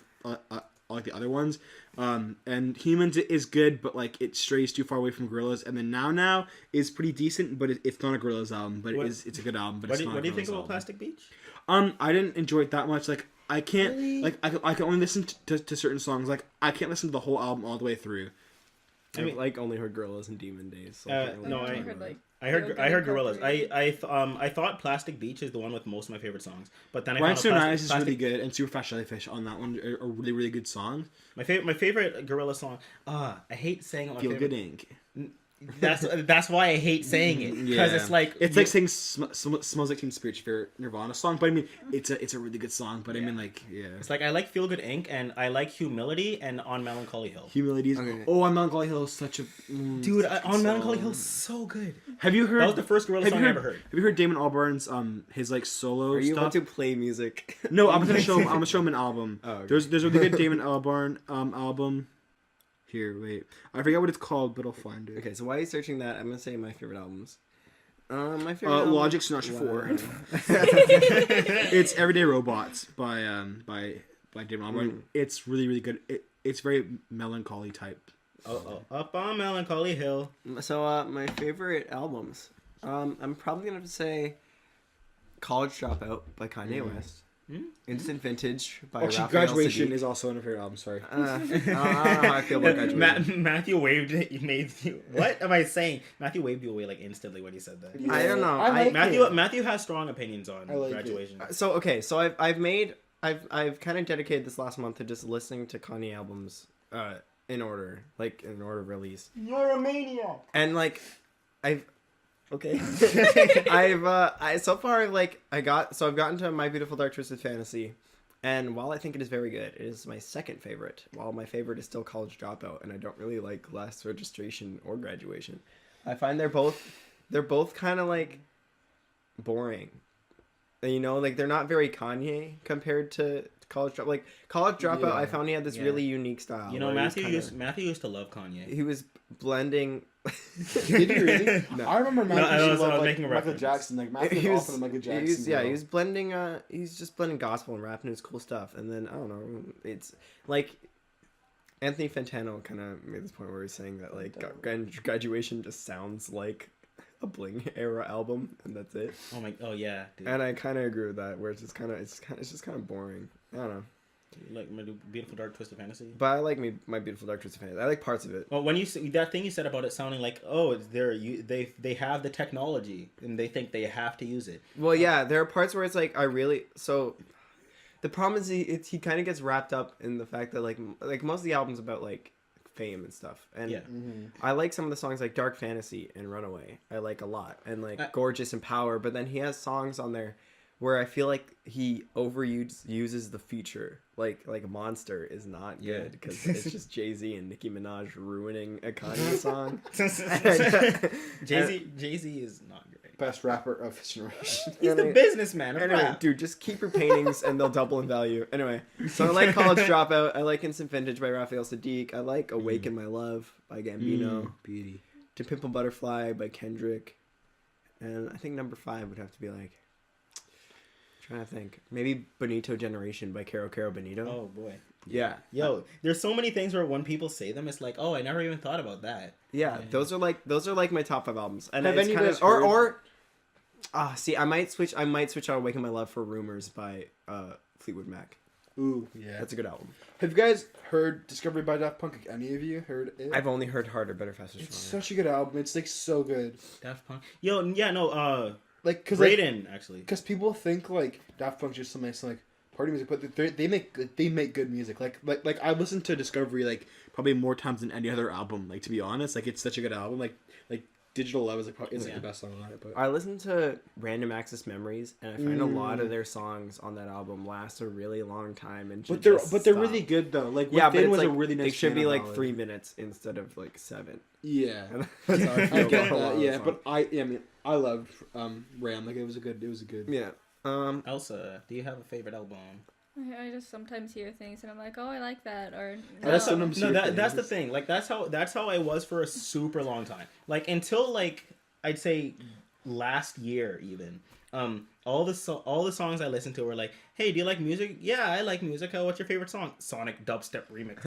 the other ones. And Humans is good, but like it strays too far away from Gorillaz. And then Now is pretty decent, but it's not a Gorillaz album. But it's a good album. But What do you think about album. Plastic Beach? I didn't enjoy it that much. Like I can't Really? like I can only listen to certain songs. Like I can't listen to the whole album all the way through. I mean, like only heard Gorillaz and Demon Days. So No, I I heard like. I heard Gorillaz. I thought Plastic Beach is the one with most of my favorite songs, but then I found Rhinestone out Eyes is really good, and Super Fast Jellyfish on that one are really really good songs. My favorite Gorillaz song. I hate saying it. Feel Good Inc. That's why I hate saying it because it's like saying Smells Like Teen Spirit for Nirvana song, but I mean it's a really good song. But I mean like it's like I like Feel Good Inc. and I like Humility and On Melancholy Hill. Humility is On Melancholy Hill is such a Dude, On Melancholy Hill is so good. Have you heard? That was the first Gorillaz song I ever heard. Have you heard Damon Albarn's his like solo Are you stuff? want to play music? No, I'm gonna show him an album. Oh, okay. There's a really good Damon Albarn album. Here, wait. I forget what it's called, but I'll find it. Okay, so while you're searching that, I'm gonna say my favorite albums. My favorite album... Logic Sinatra 4. It's Everyday Robots by Damon Albarn. It's really really good. It's very melancholy type. Up on Melancholy Hill. So my favorite albums. I'm probably gonna have to say College Dropout by Kanye West. Instant Vintage by Actually, Raphael Graduation Sadiq. is also one of her albums. Sorry. I don't know how I feel about Graduation. Matthew waved you. What am I saying? Matthew waved you away like instantly when he said that. Yeah. I don't know. I like Matthew has strong opinions on I like Graduation. So I've kind of dedicated this last month to just listening to Kanye albums in order of release. You're a maniac. And like I've gotten to My Beautiful Dark Twisted Fantasy, and while I think it is very good, it is my second favorite. While my favorite is still College Dropout, and I don't really like Last Registration or Graduation. I find they're both kind of like boring. You know, like they're not very Kanye compared to College Dropout. Like College Dropout, I found he had this really unique style. You know, Matthew used to love Kanye. He was blending. Did you really? No. I remember Matthew I was loved, making a Michael reference. Jackson. Like Matthew was awesome Michael Jackson. He was blending. He's just blending gospel and rap and his cool stuff. And then I don't know. It's like Anthony Fantano kind of made this point where he's saying that like Graduation just sounds like a Bling era album, and that's it. Oh yeah. Dude. And I kind of agree with that. Where it's just kind of boring. I don't know. Like My Beautiful Dark Twisted Fantasy. But I like My Beautiful Dark Twisted Fantasy. I like parts of it. Well, when that thing you said about it sounding like, they have the technology and they think they have to use it. Well, yeah, there are parts where it's like the problem is he kind of gets wrapped up in the fact that like most of the album's about like fame and stuff, and Yeah. I like some of the songs like Dark Fantasy and Runaway. I like a lot, and like Gorgeous and Power. But then he has songs on there where I feel like he uses the feature. Like Monster is not good because it's just Jay-Z and Nicki Minaj ruining a Kanye song. Jay-Z is not great. Best rapper of his generation. He's the businessman of Anyway, rap. dude, just keep your paintings and they'll double in value. Anyway, so I like College Dropout. I like Instant Vintage by Raphael Sadiq. I like Awaken My Love by Gambino. Beauty. To Pimp a Butterfly by Kendrick. And I think number 5 would have to be like... trying to think. Maybe Bonito Generation by Caro Bonito. Oh, boy. Yeah. Yo, there's so many things where when people say them, it's like, oh, I never even thought about that. Yeah, those are like my top 5 albums. And Have it's any kind of of you guys heard- see, I might switch out Awaken My Love for Rumors by Fleetwood Mac. Ooh, yeah. That's a good album. Have you guys heard Discovery by Daft Punk? Any of you heard it? I've only heard Harder, Better, Faster, It's Stronger. such a good album. It's like so good. Daft Punk. Yo, yeah, no, like because Raiden actually. because people think like Daft Punk's just some nice like party music, but they make good music. Like I listen to Discovery like probably more times than any other album. Like to be honest, like it's such a good album. Like Digital Love is like probably the best song on it. But I listen to Random Access Memories, and I find a lot of their songs on that album last a really long time. And but they're really good though. Like yeah, but Within was like, a really nice. It should be like ballad. 3 minutes instead of like 7. Yeah, That's how I feel I get about a lot that. of Yeah, the but I loved Ram. Like it was a good. yeah. Elsa, do you have a favorite album? I just sometimes hear things and I'm like, oh, I like that, or I just sometimes hear That's the things. thing. Like that's how I was for a super long time. Like until like I'd say last year even. All the songs I listened to were like, hey, do you like music? Yeah, I like music. What's your favorite song? Sonic Dubstep Remix.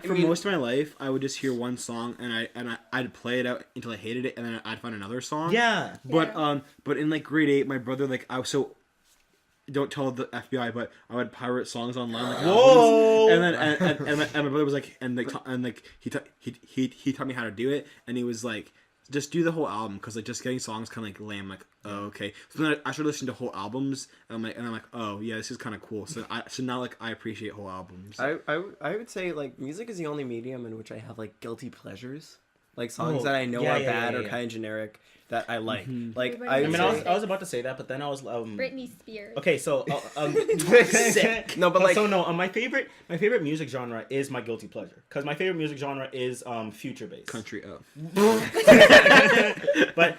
For most of my life, I would just hear one song and I'd play it out until I hated it, and then I'd find another song. Yeah. But in like grade 8, my brother don't tell the FBI, but I would pirate songs online. Like, whoa! And my brother was like, he taught me how to do it, and he was like, just do the whole album, because like just getting songs kind of like lame. Like, oh, okay. So then I started listening to whole albums, and I'm like, oh yeah, this is kind of cool. So now like I appreciate whole albums. I would say like music is the only medium in which I have like guilty pleasures, like songs that I know are bad or kind of generic that I like. Like I I was about to say that, but then I was Britney Spears. Okay, so sick. No, but like my favorite music genre is my guilty pleasure, because my favorite music genre is future bass. Country But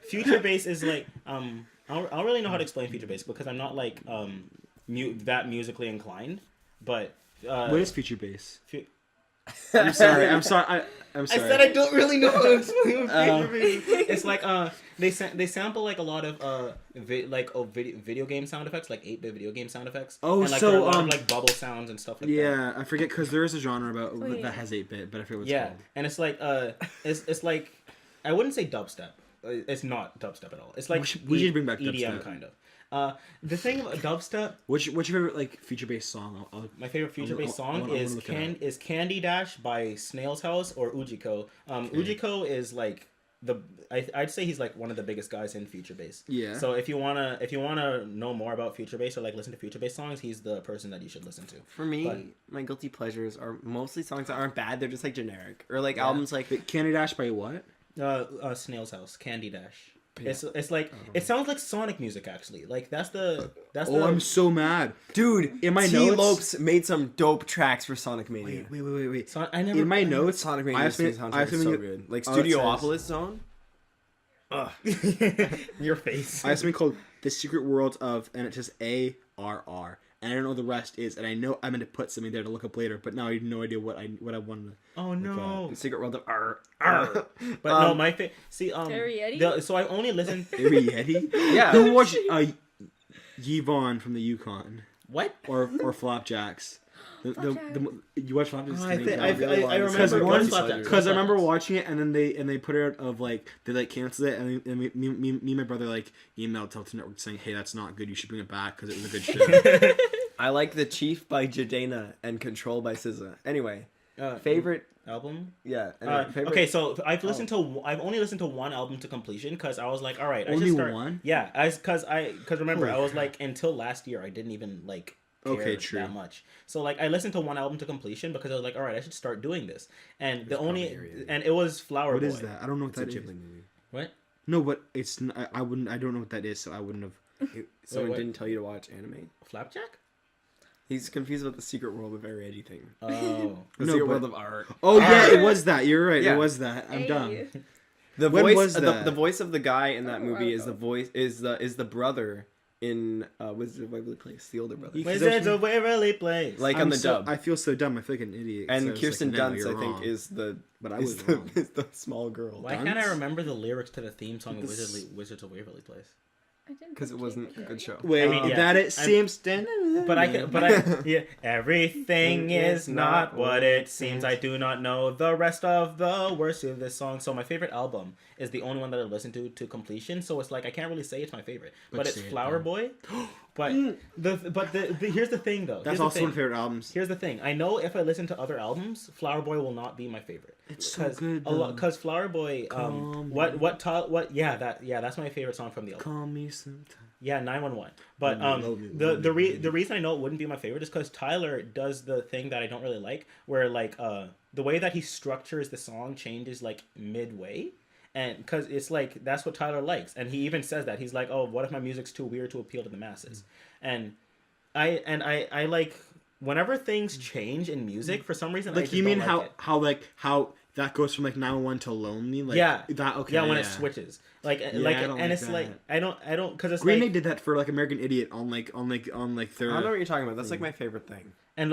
future bass is like I don't really know how to explain future bass, because I'm not like that musically inclined. But what is future bass? I'm sorry. I'm sorry. I said I don't really know how to explain future bass. It's like they sample like a lot of video game sound effects, like 8-bit video game sound effects. Oh, and, like, so there are a lot of, like bubble sounds and stuff like that. Yeah, I forget, because there is a genre that has 8-bit, but I forget what it's called. And it's like it's like, I wouldn't say dubstep. It's not dubstep at all. It's like we should bring back EDM dubstep. kind of. The thing about dubstep. What's your favorite like future based song? My favorite future based song is Candy Dash by Snail's House or Ujiko. Ujiko is like I'd say he's like one of the biggest guys in future bass. Yeah. So if you wanna know more about future bass or like listen to future bass songs, he's the person that you should listen to. For me, my guilty pleasures are mostly songs that aren't bad. They're just like generic, or like albums like Candy Dash by what? Snail's House, Candy Dash. Yeah. It's like it sounds like Sonic music actually. Like that's the. I'm so mad, dude. In my T. notes, Lopes made some dope tracks for Sonic Mania. Wait. In my notes, Sonic Mania soundtrack is so good. Like Studiopolis Zone. Your face. I have something called The Secret World of, and it says ARR. And I don't know what the rest is, and I know I meant to put something there to look up later, but now I have no idea what I wanted to. Oh no! The Secret World of R. But no, my see Harry Yeti? so I only listen. Harry Yeti? Yeah. Who watched Jehvon from the Yukon? What? Or Flapjacks? You watch Flapjacks? I remember because I remember watching it, and then they put it out of like they like canceled it, and me and my brother like emailed Telltale Network saying, hey, that's not good, you should bring it back because it was a good show. I like The Chief by Jadena and Control by SZA. Anyway, favorite album? Yeah. Favorite... Okay, so I've only listened to one album to completion, because I was like, all right, only one. Yeah, because remember I was like, until last year I didn't even like care that much. So like I listened to one album to completion because I was like, all right, I should start doing this. And it was Flower Boy. What is that? I don't know what that is. Movie. What? No, but it's I don't know what that is, so I wouldn't have. Someone didn't tell you to watch anime? Flapjack? He's confused about the Secret World of Very Edgy thing. Oh. The Secret World of Art. Oh yeah, it was that. You're right. It was that. I'm dumb. The when voice was that? The voice of the guy in that movie is the brother in Wizards of Waverly Place, the older brother. Wizards of Waverly Place. Like on the dub. I feel so dumb. I feel like an idiot. And so Kirsten like, no, Dunst, I think, is the is the small girl. Why can't I remember the lyrics to the theme song of Wizards of Waverly Place? Because it wasn't a good show. Wait, that it seems. Yeah. Everything is not what it seems. I do not know the rest of the words of this song. So my favorite album is the only one that I listened to completion. So it's like I can't really say it's my favorite, but it's Flower Boy. But here's the thing though. That's also one of my favorite albums. Here's the thing. I know if I listen to other albums, Flower Boy will not be my favorite. It's so good. Because Flower Boy, that's my favorite song from the album. Call me sometime. Yeah, 911. But the reason I know it wouldn't be my favorite is because Tyler does the thing that I don't really like, where like the way that he structures the song changes like midway. And because it's like that's what Tyler likes, and he even says that he's like, "Oh, what if my music's too weird to appeal to the masses?" And I like whenever things change in music for some reason. Like, you mean how that goes from like 911 to Lonely? Like, yeah, that okay. Yeah, when yeah. it switches, like Yeah, and it's that. like I don't because it's Green Day like, did that for like American Idiot on their. I don't know what you're talking about. That's like my favorite thing. and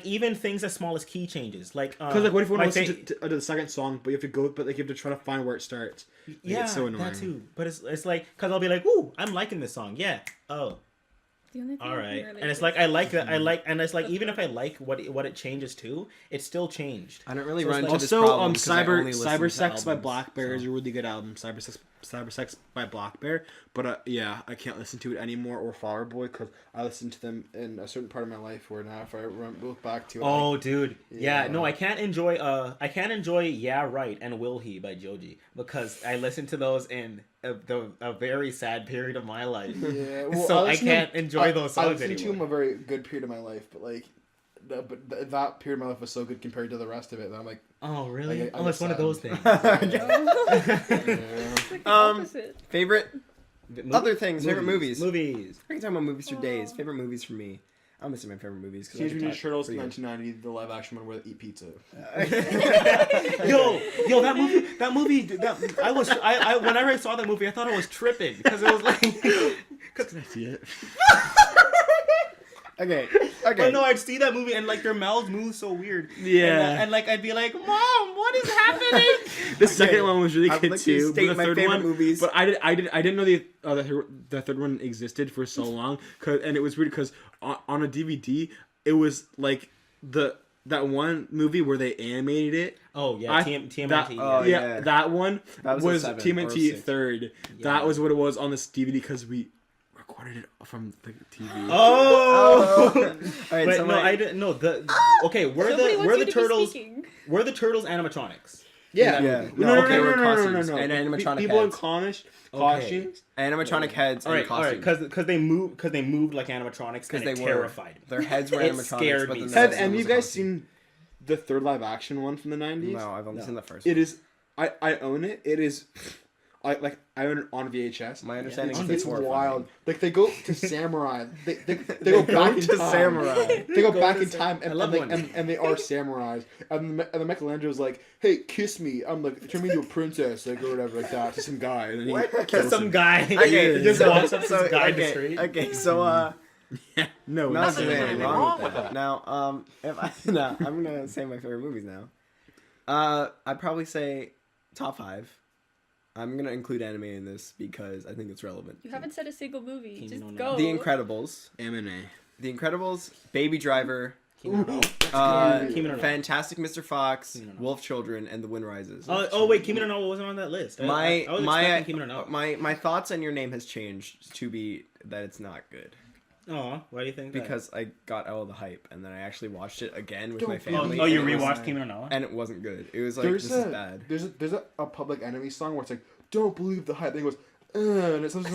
even things as small as key changes, like Because like, what if you want to listen to the second song, but you have to go, but like you have to try to find where it starts. Like, yeah, it's so annoying. that too. But it's like because I'll be like, "Ooh, I'm liking this song." Yeah. Oh. The only thing All right, really and it's like I like that. And it's like even if I like what it changes to, it's still changed. I don't really So it's run like- into this Also, problem 'cause I only listen to Cybersex by albums, Black Bear is so. a really good album. Cybersex by Black Bear, but yeah, I can't listen to it anymore. Or Flower Boy, because I listened to them in a certain part of my life where now if I look back to it. Oh, dude, yeah, Yeah. no, I can't enjoy. Yeah, Right and Will He by Joji because I listened to those in a very sad period of my life. Yeah, So I can't enjoy those songs I listened to anymore. them a very good period of my life, but like, that period of my life was so good compared to the rest of it that I'm like, Oh, really? I Oh, get it's one of sad. those things. yeah. It's like the Um, opposite. Favorite Movie- other things. Favorite movies. Movies. I can talk about movies for days. Favorite movies for me. I'm gonna say my favorite movies. Teenage Mutant Ninja Turtles, for you. 1990, the live action one where they eat pizza. Yo, that movie, I whenever I saw that movie, I thought I was tripping because it was like, Can I see it? Okay. but no, I'd see that movie and like their mouths move so weird. Yeah. and like I'd be like, Mom, what is happening? The second one was really I would good like to too. state But the my third favorite one, movies. But I didn't know the third one existed for so long. And it was weird because on a DVD it was like that one movie where they animated it. Oh yeah, TMNT. Oh, yeah. That one That was was a 7 or a TMNT 6. third. Yeah. That was what it was on this DVD because we recorded it from the TV. Oh. All right. But So no, I didn't. No, okay. Were Somebody wants the you to be turtles? speaking. Were the turtles animatronics? Yeah. Yeah. No, okay, we're costumes no. and animatronic People in heads. costumes. Animatronic heads All and right, costumes. because they moved like animatronics, and they it were. terrified me. Their heads were It animatronics. scared but me. then the Have rest of Have them any of was you a guys costume. seen the third live action one from the 90s? No, I've only seen the first. It is. I own it. It is. I own it on VHS. My understanding is It's it's horrifying. wild. Like they go to samurai. They go back in to time. samurai. They go back in time I love one. and they are samurais. And the Michelangelo's like, "Hey, kiss me." I'm like, "Turn me into a princess," like or whatever, like that, to some guy. And then What? kills Some him. guy Okay, he just so- walks up to so, this guy in the okay, street. Okay, so Yeah, no, not it's doing not. anything wrong with that. Now, I'm gonna say my favorite movies now. I'd probably say top 5. I'm gonna include anime in this because I think it's relevant. You haven't said a single movie. Kimi Just no Na. go. The Incredibles, M&A. The Incredibles, Baby Driver, Kimi no Na. Fantastic Mr. Fox, Kimi no Na. Wolf Children, and The Wind Rises. Oh wait, Kimi no Na wasn't on that list. I was expecting Kimi no Na. My thoughts on Your Name has changed to be that it's not good. Oh, why do you think that? Because I got all the hype and then I actually watched it again with my Don't- family. Oh, you and it was- rewatched Kimi no Na? and it wasn't good. It was like this is bad. There's a Public Enemy song where it's like, "Don't believe the hype." Then it goes, and it sounds.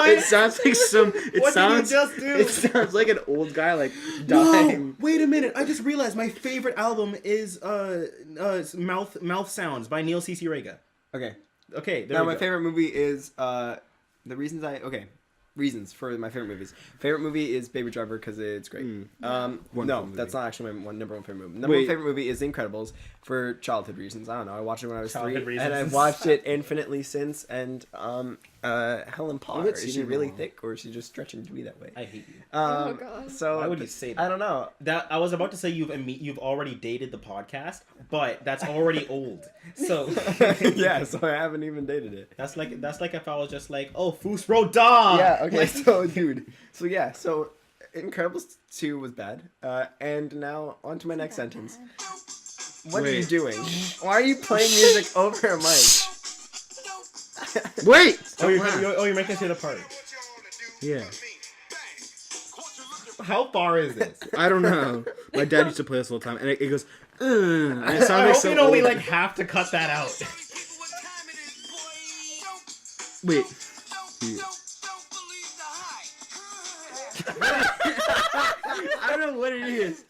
It sounds like some. It What sounds. did you just do? It sounds like an old guy like Whoa! dying. Wait a minute! I just realized my favorite album is Mouth Sounds by Neil C.C. Rega. Okay. Okay, there Now we my go. favorite movie is reasons for my favorite movies. Favorite movie is Baby Driver because it's great. Wonderful No, movie. that's not actually my number one favorite movie. Number one Wait. favorite movie is The Incredibles for childhood reasons. I don't know. I watched it when I was 3, Childhood and I've reasons. watched it infinitely since. And Helen Parr, haven't is seen she it really in a while. thick or is she just stretching to be that way? I hate you. Oh, God. So Why would you say that? I don't know. That I was about to say you've already dated the podcast, but that's already old. So Yeah, so I haven't even dated it. that's like if I was just like, oh, Foos Roda. Yeah, okay, so dude. So Incredibles 2 was bad. And now on to my next sentence. What are you Wait. doing? Why are you playing music over a mic? Wait. Oh, you're making us hear the part. Yeah. How far is this? I don't know. My dad used to play this all the time, and it goes. And it sounds I like hope so you know we old. like have to cut that out. Wait. I don't know what it is.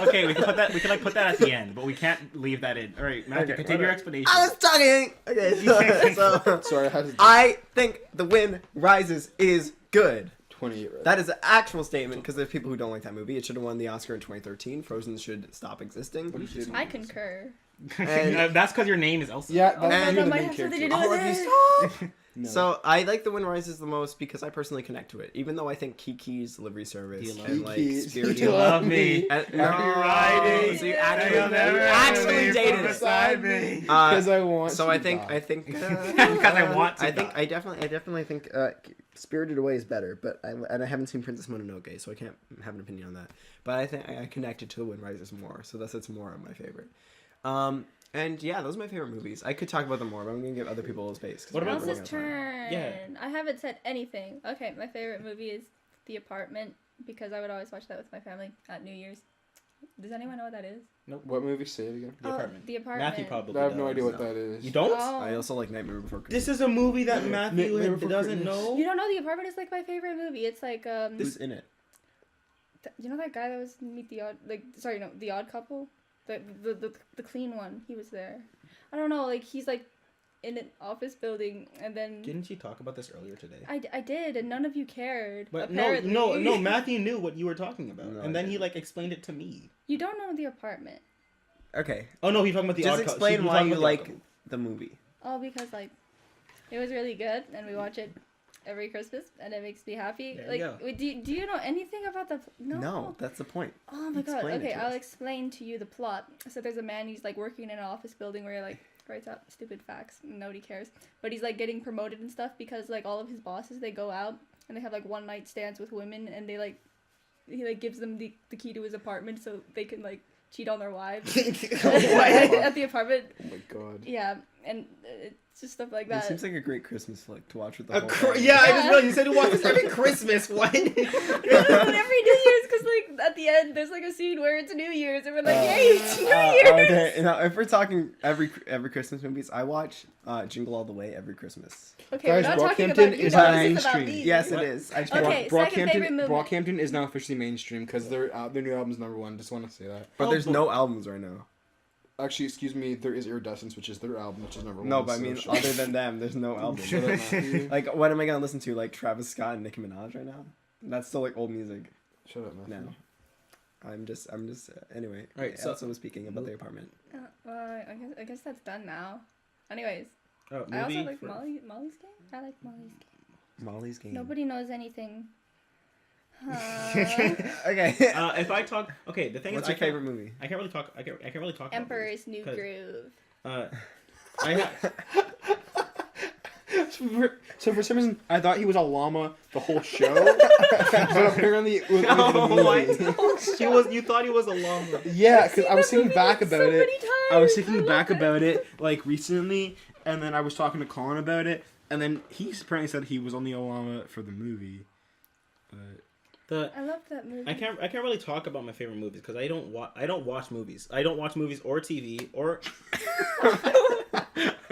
Okay, we can put that. We can like put that at the end, but we can't leave that in. All right, Matthew, Okay, continue your explanation. I was talking. Okay, so Sorry, I had to. I think The Wind Rises is good. 28. Right? That is an actual statement because there's people who don't like that movie. It should have won the Oscar in 2013. Frozen should stop existing. I concur. And- That's because your name is Elsa. Yeah, Oh, that's And- you're that the might main have something character. to do with Oh, it. stop. No. So I like The Wind Rises the most because I personally connect to it. Even though I think Kiki's delivery service You love and like Kiki. Spirited You love me. And, You're riding. so you You'll actually, never you ever actually leave dated from it. beside me. Because I want. So to I think die. Because I want to. I definitely think Spirited Away is better, but I haven't seen Princess Mononoke, so I can't have an opinion on that. But I think I connected to The Wind Rises more, so that's more of my favorite. And yeah, those are my favorite movies. I could talk about them more, but I'm gonna give other people a space. 'cause What we're about running Elsa's out of time. turn. Yeah. I haven't said anything. Okay, my favorite movie is The Apartment because I would always watch that with my family at New Year's. Does anyone know what that is? What movie? Say it again. The Apartment. The Apartment. Matthew probably I have no does. idea what that is. You don't? Oh. I also like Nightmare Before Christmas. This is a movie that Matthew Nightmare Before doesn't Christmas. know. You don't know The Apartment is like my favorite movie. It's like Who's in it? you know that guy that was in Meet the Odd The Odd Couple, the clean one. He was there. I don't know. Like he's like in an office building, and then Didn't you talk about this earlier today? I did, and none of you cared. But apparently. no, Matthew knew what you were talking about, No, and I then he didn't. like explained it to me. You don't know The Apartment. Okay. Oh no, he's talking about the Just Odd Couple. explain He's why talking you about The Odd like Couple. the movie. Oh, because like it was really good, and we watch it every Christmas, and it makes me happy. There you Like, go. do you know anything about the? No, that's the point. Oh my god. Explain it Okay, to I'll us. explain to you the plot. So there's a man. He's like working in an office building where he like writes out stupid facts. And nobody cares. But he's like getting promoted and stuff because like all of his bosses they go out and they have like one night stands with women, and they like he like gives them the key to his apartment so they can like cheat on their wives at the apartment. Oh my god. Yeah, and it's just stuff like It that. seems like a great Christmas flick to watch with the whole family. Yeah, I just Yeah. realized you said you watch this every Christmas. What? Every New Year's, because like at the end there's like a scene where it's New Year's and we're like, yay, it's New Year's. Okay, now if we're talking every Christmas movies, I watch Jingle All the Way every Christmas. Okay, Guys, we're not talking Brockhampton about you. is Now, mainstream. this is about me. Yes, What? it is. I just Okay, second favorite movement. Brockhampton is now officially mainstream because their new album's #1. Just want to say that. But Oh, there's but- no albums right now. Actually, excuse me. There is Iridescence, which is their album, which is #1. No, but I so mean, shut up. other than them, there's no albums. Shut up, Matthew. Like, what am I gonna listen to? Like Travis Scott and Nicki Minaj right now? That's still like old music Shut up, Matthew. now. I'm just. Anyway, Right, so- Elsa was speaking about the apartment. Well, I guess that's done now. Anyways, Oh, I also movie like for- Molly's Game. I like Molly's Game. Molly's Game. Nobody knows anything. Okay. If I talk, okay, the thing What's is, your favorite movie? I can't really talk. I can't really talk. about Emperor's New 'cause- Groove. movies. I have. So for some reason, I thought he was a llama the whole show, but apparently it was No, the what? movie. He was. You thought he was a llama. Yeah, because I was seen thinking that back movie about so it. many times. I was I thinking love back it. about it like recently, and then I was talking to Colin about it, and then he apparently said he was only a llama for the movie. But I love that movie. I can't really talk about my favorite movies because I don't watch movies. I don't watch movies or TV or.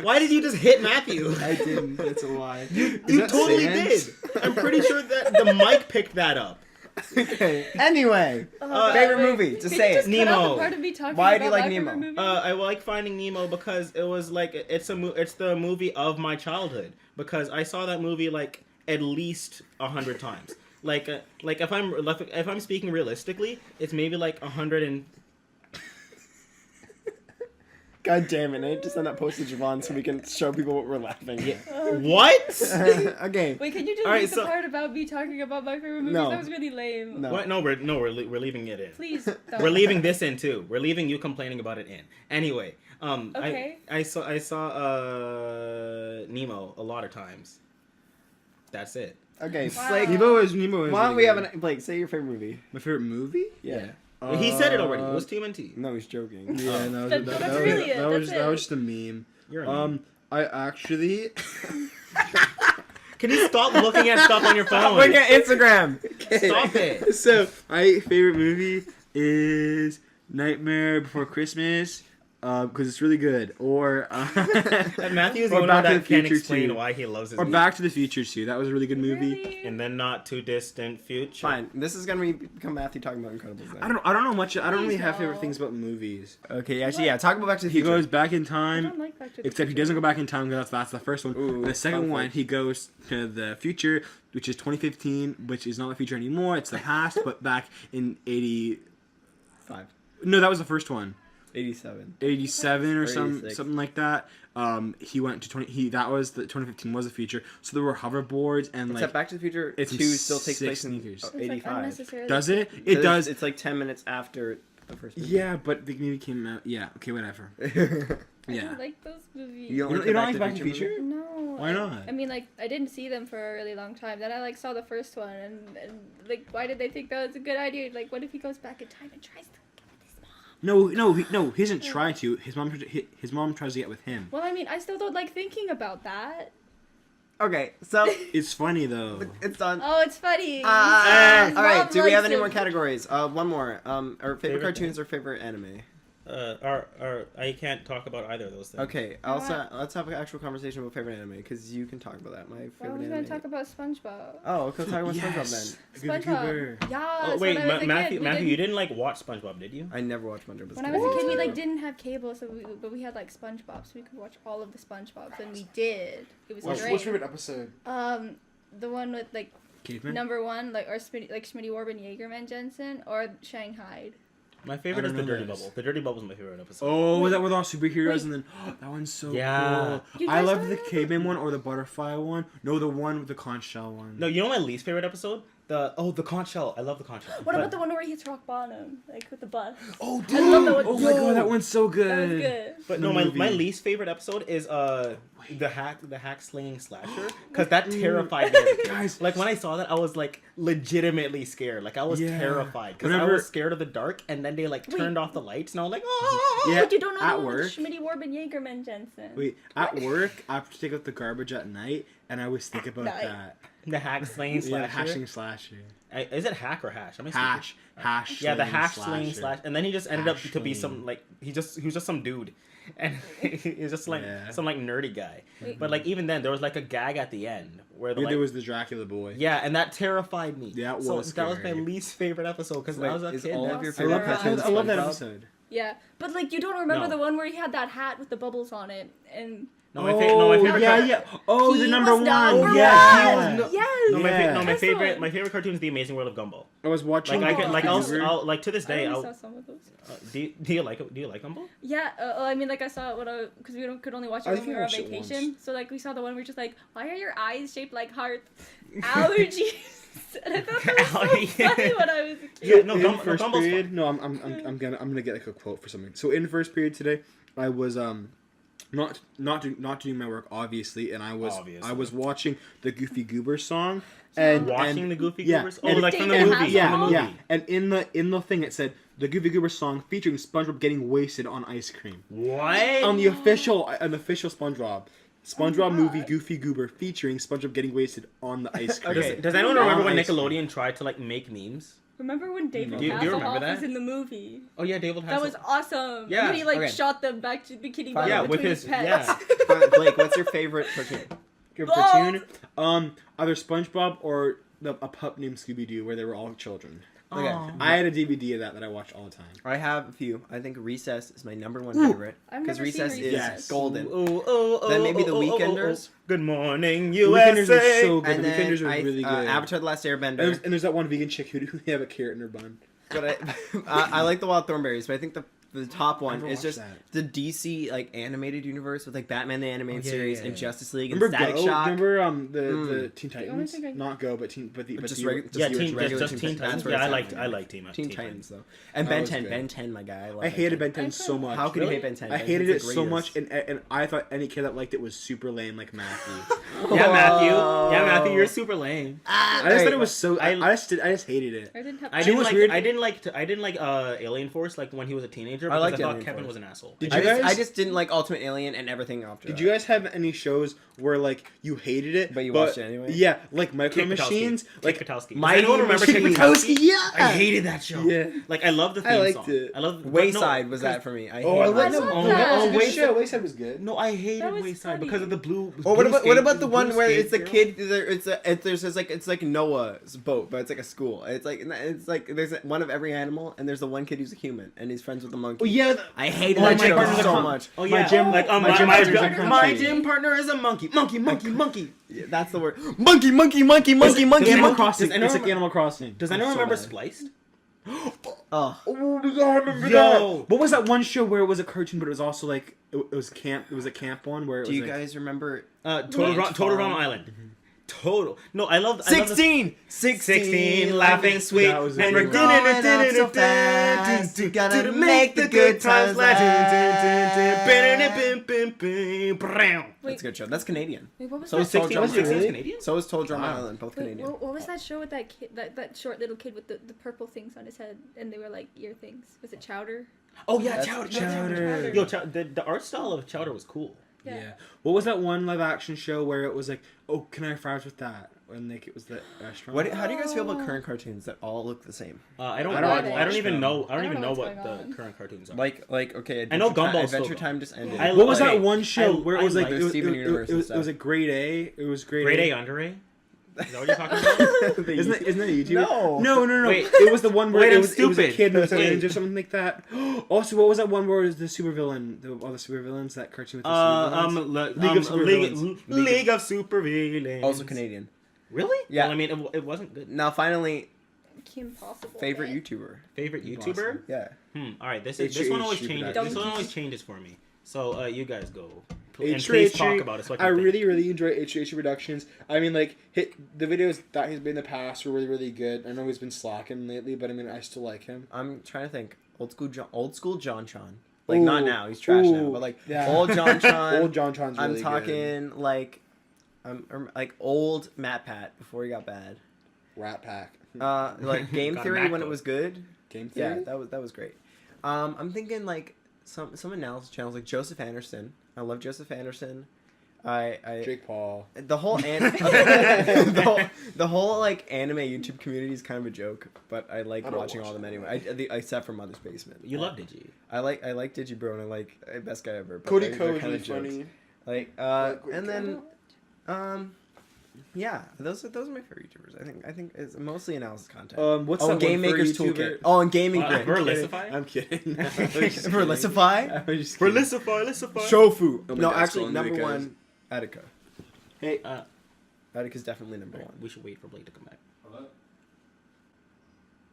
Why did you just hit Matthew? I didn't. That's a lie. You that totally Sans? did. I'm pretty sure that the mic picked that up. Okay. Anyway, Oh, favorite wait. movie. Just Could say you just it. cut out Nemo. the part of me talking Why do you about like my favorite Nemo? movie? I like Finding Nemo because it was like it's the movie of my childhood because I saw that movie like at least 100 times. Like if I'm speaking realistically, it's maybe like 100 and God damn it! I need to send that post to Jehvon so we can show people what we're laughing at. what? Okay. Wait, can you just Alright, leave the so- part about me talking about my favorite movies? No. That was really lame. No. What? No, we're leaving it in. Please don't. We're leaving this in too. We're leaving you complaining about it in. Anyway, Okay. I saw Nemo a lot of times. That's it. Okay. Wow. Blake, Nemo is Nemo. why don't we have an Blake? Say your favorite movie. my favorite movie? Yeah. Well, he said it already. It was TMNT. No, he's joking. Yeah, no, That's really it. that That's was it. just a meme. You're a meme. I actually Can you stop looking at stuff on your phone? Look at Instagram. Stop it. So my favorite movie is Nightmare Before Christmas. Because it's really good. Or Matthew's the or one Back to that the can't Future explain 2. why he loves his Or movie. Back to the Future 2. That was a really good movie. Really? In the not too distant future. Fine. This is gonna become Matthew talking about Incredibles. Then. I don't know much. I don't really Please have favorite no. things about movies. Okay, actually, yeah. Talk about Back to the He Future. goes back in I time. don't like Back to the Except he Future. doesn't go back in time because that's the first one. Ooh, The second conflict. one, he goes to the future, which is 2015, which is not the future anymore. It's the past, but back in 5, No, that was the first one. 87. 87 or Or something 86. like that. He went to 2015 was the future. So there were hoverboards and Except like Back to the Future it's 2 in still takes place in 6 years. It's, like, 85. unnecessarily does it? quick. It does. It's like 10 minutes after the first movie. Yeah, but the movie came out. Yeah. Okay, whatever. I Yeah. don't like those movies. You don't like You the don't like Back to the Future Future? movie? No. Why not? I mean, like, I didn't see them for a really long time. Then I, like, saw the first one, and like, why did they think that was a good idea? Like, what if he goes back in time and tries to get with his mom? No, he doesn't try to. His mom tries to get with him. Well, I mean, I still don't like thinking about that. Okay, so It's funny though. it's done. Oh, it's funny. All right. Mom Do we have likes any it. more categories? One more. Our favorite Favorite cartoons or favorite anime? I can't talk about either of those things. Okay, also let's have an actual conversation about favorite anime because you can talk about that. My Well, favorite we're anime. going to talk about SpongeBob. Oh, okay, talk about Yes. SpongeBob then. SpongeBob. Yeah. Oh, wait, when I was a Matthew, kid, Matthew, you didn't like watch SpongeBob, did you? I never watched SpongeBob. When I was a kid, we like didn't have cable, but we had like SpongeBob, so we could watch all of the SpongeBobs, and we did. It was great. episode? The one with like Caveman. number one, like or Schmitty Warben Jaegerman Jensen, or Shanghai. My favorite I is don't the know Dirty those. Bubble. The Dirty Bubble is my favorite episode. Oh, was that with all superheroes Wait. and then that one's so Yeah. cool. You I guys love don't the know that? caveman one or the butterfly one. No, the one with the conch shell one. No, you know my least favorite episode? The conch shell. I love the conch shell. What But- about the one where he hits rock bottom, like with the bus? Oh, I love that one. Oh my god, that one's so good. That was good. But The no, my movie. least favorite episode is the hack slinging slasher, because that terrified me. as a kid. Guys, Like when I saw that, I was like legitimately scared. Like I was Yeah. terrified because I Whenever- was scared of the dark, and then they like Wait. turned off the lights, and I was like, oh. Yeah, But you don't know at the work. Schmitty Warben Jaegerman Jensen. Wait, at work, I have to take out the garbage at night, and I always think about Night. that. The hack slinging Yeah, slasher. hashing slasher. Is it hack or hash? Am I Hash. Yeah, the slinging hash slinging slasher. slash, and then he just ended up Hash to be slinging. some like he was just some dude, and he was just like Yeah. some like nerdy guy. Wait. But like even then, there was like a gag at the end where the Yeah, like, there was the Dracula boy. yeah, and that terrified me. Yeah, it so was that was my scary. least favorite episode because I was a is kid. all then. of your I favorite love that- cartoons I love that SpongeBob? episode. Yeah, but like you don't remember No. the one where he had that hat with the bubbles on it, and No, my favorite. yeah, yeah. Oh, He the number was one. number Yeah, one. he was Yes. No, my, Yeah. no, my That's the favorite. one. My favorite cartoon is The Amazing World of Gumball. I was watching. Like I could, like I'll, Goober. I'll like to this I day. only saw I'll, some of those. do you like Gumball? Yeah, I mean, like I saw it when because we could only watch it I when think we I were on watched it vacation. once. So like we saw the one where just like, why are your eyes shaped like hearts? Allergies. And I thought that was so funny when I was a kid. Yeah, no, in Gumball's first fun. period. No, I'm gonna get like a quote for something. So in first period today, I was not doing my work obviously, and I was watching the Goofy Goober song and Watching the Goofy yeah, Goobers. and Oh, like from the David movie. Hasselhoff? Yeah, from the yeah, movie. and in the thing it said the Goofy Goober song featuring SpongeBob getting wasted on ice cream What? on the official SpongeBob. SpongeBob movie God. Goofy Goober featuring SpongeBob getting wasted on the ice cream. Okay. Does anyone remember when Ice cream. Nickelodeon tried to like make memes? Remember when David Do you remember Hasselhoff that? was in the movie? Oh yeah, David Hasselhoff. That was awesome. Yeah, When he like okay. shot them back to Bikini Fine. Bottom Yeah, between with his his pets. yeah. Blake, what's your favorite cartoon? Your Both. cartoon, either SpongeBob or a pup named Scooby Doo, where they were all children. Okay. Aw. I had a DVD of that I watched all the time. I have a few. I think Recess is my number one favorite I've because never seen Recess is Recess. Yes. golden. Oh, Then maybe The Weekenders. Good morning, The USA. Weekenders were so good. And The then Weekenders were really good. Avatar: The Last and Airbender. there's that one vegan chick who have a carrot in her bun. But I like the Wild Thornberries, but I think the top one never is watched just that. the DC like animated universe with like Batman the animated yeah, series yeah, and yeah. Justice League and Remember Static Go? Shock. Remember the Teen only Titans? thing I- Not Go, but the Just the- regu- just Yeah, the Teen, original. regular just Teen Teen Titans. Titans. That's where Yeah, it's I like Teen Teen Titans though, and That Ben was 10. good. Ben 10, my guy. I hated Ben 10 I so couldn't- much. How could Really? you hate Ben 10? I Ben hated 10's it the so much, greatest. and I thought any kid that liked it was super lame, like Matthew. Yeah, Matthew. Yeah, Matthew, you're super lame. I just thought it was so. I just hated it. I didn't have. I Do you didn't know what's like. weird? I didn't like Alien Force like when he was a teenager. Ranger I because I, liked thought Alien Kevin Force. was an asshole. Did I you just, guys- I just didn't like Ultimate Alien and everything after. Did that. you guys have any shows where like you hated it, But you watched it anyway? Yeah, like Micro Kick Machines, like Patowski. Mighty Anyone remember Kick Machines. Patowski? Yeah, I hated that show. Yeah. Like I love the theme I liked song. it. I love Wayside no, was that for me. I Oh, I hated like that. that. love Oh, that. that was a good Wayside- show. Wayside was good. No, I hated That was Wayside funny. because of the blue. Or what blue about the blue one where it's the skate kid? It's like Noah's boat, but it's like a school. It's like there's one of every animal, and there's the one kid who's a human, and he's friends with the monkey. Oh yeah, I hated Oh, that my show partner's so a much. Oh My yeah, gym- like my gym partner's a my monkey. gym partner is a monkey. Monkey. Yeah, that's the word. Monkey. Animal Crossing. Does anyone It's like remember- Animal Crossing. Does I'm anyone so remember bad. Spliced? Oh, Oh my god, I remember Yo. that. What was that one show where it was a cartoon, but it was also like it was camp. It was a camp one where it do was you like, guys remember? Total Rum Island. Total. No, I love 16, 16, laughing sweet, That was and a we're good one. Growing up so fast, you gotta make the good times last. That's a good show. That's Canadian. Wait, what was So that? is Total Drum 16 Island. Canadian? So is Total Drum Wow. Island, both Wait, Canadian. what was that show with that kid, that short little kid with the purple things on his head, and they were like ear things? Was it Chowder? Oh yeah, That's Chowder. Yo, the art style of Chowder was cool. yeah. What was that one live action show where it was like, oh, can I have fries with that? And like it was the restaurant. How do you guys feel about current cartoons that all look the same? I don't watch even them. know. I don't I even don't know know what what's going the on. current cartoons are. Like okay, I know Gumball's Adventure still Time just ended. I What was Okay. that one show where it was I like like it was, Steven it, Universe it, and was, stuff. it was a grade A. It was grade Grade A. A Under A. Is that what you're talking about? Isn't that a YouTuber? No. No. Wait. It was the one where Wait, it I'm was a stupid. kid and was a Wait. ninja or something like that. Also, what was that one where it was the supervillain? All the supervillains, that cartoon with the supervillains? League of Supervillains. Also Canadian. Really? Yeah. Well, I mean, it wasn't good. Now finally, Kim Possible. favorite man. YouTuber. Favorite YouTuber? Yeah. All right. This It's one your always stupid changes. idea. This one always changes for me. So you guys go. H3, And please H3, talk about it. So I, can I think. really enjoy H3 Productions. I mean, like, the videos that he's made in the past were really good. I know he's been slacking lately, but I mean, I still like him. I'm trying to think. Old school John Chon. Like not Ooh. now. He's trash now. Ooh. But like Yeah. old John Chon. Old John Tron's really I'm talking good. like, like old Matt Pat before he got bad. Rat Pack. Like Game Got a Theory when it MacBook. was good. Game Theory? Yeah, that was great. I'm thinking like some analysis channels like Joseph Anderson. I love Joseph Anderson. I Jake Paul. the whole the whole like anime YouTube community is kind of a joke, but I like I don't watching watch all of them them. anyway. Except for Mother's Basement. You love Digi. I like Digibro and I like Best Guy Ever. But Cody they're Ko is kinda really jokes. funny. Like Cody and Ko. then yeah, those are my favorite YouTubers. I think it's mostly analysis content. What's Oh, that Game one for Maker's YouTuber? Toolkit. Oh, and Gaming Grit. Verlicify? I'm kidding. Verlicify? Verlicify. Shofu. Oh my No, God, actually, so number guys. one, Attica. Hey, Attica's definitely number one. We should wait for Blake to come back.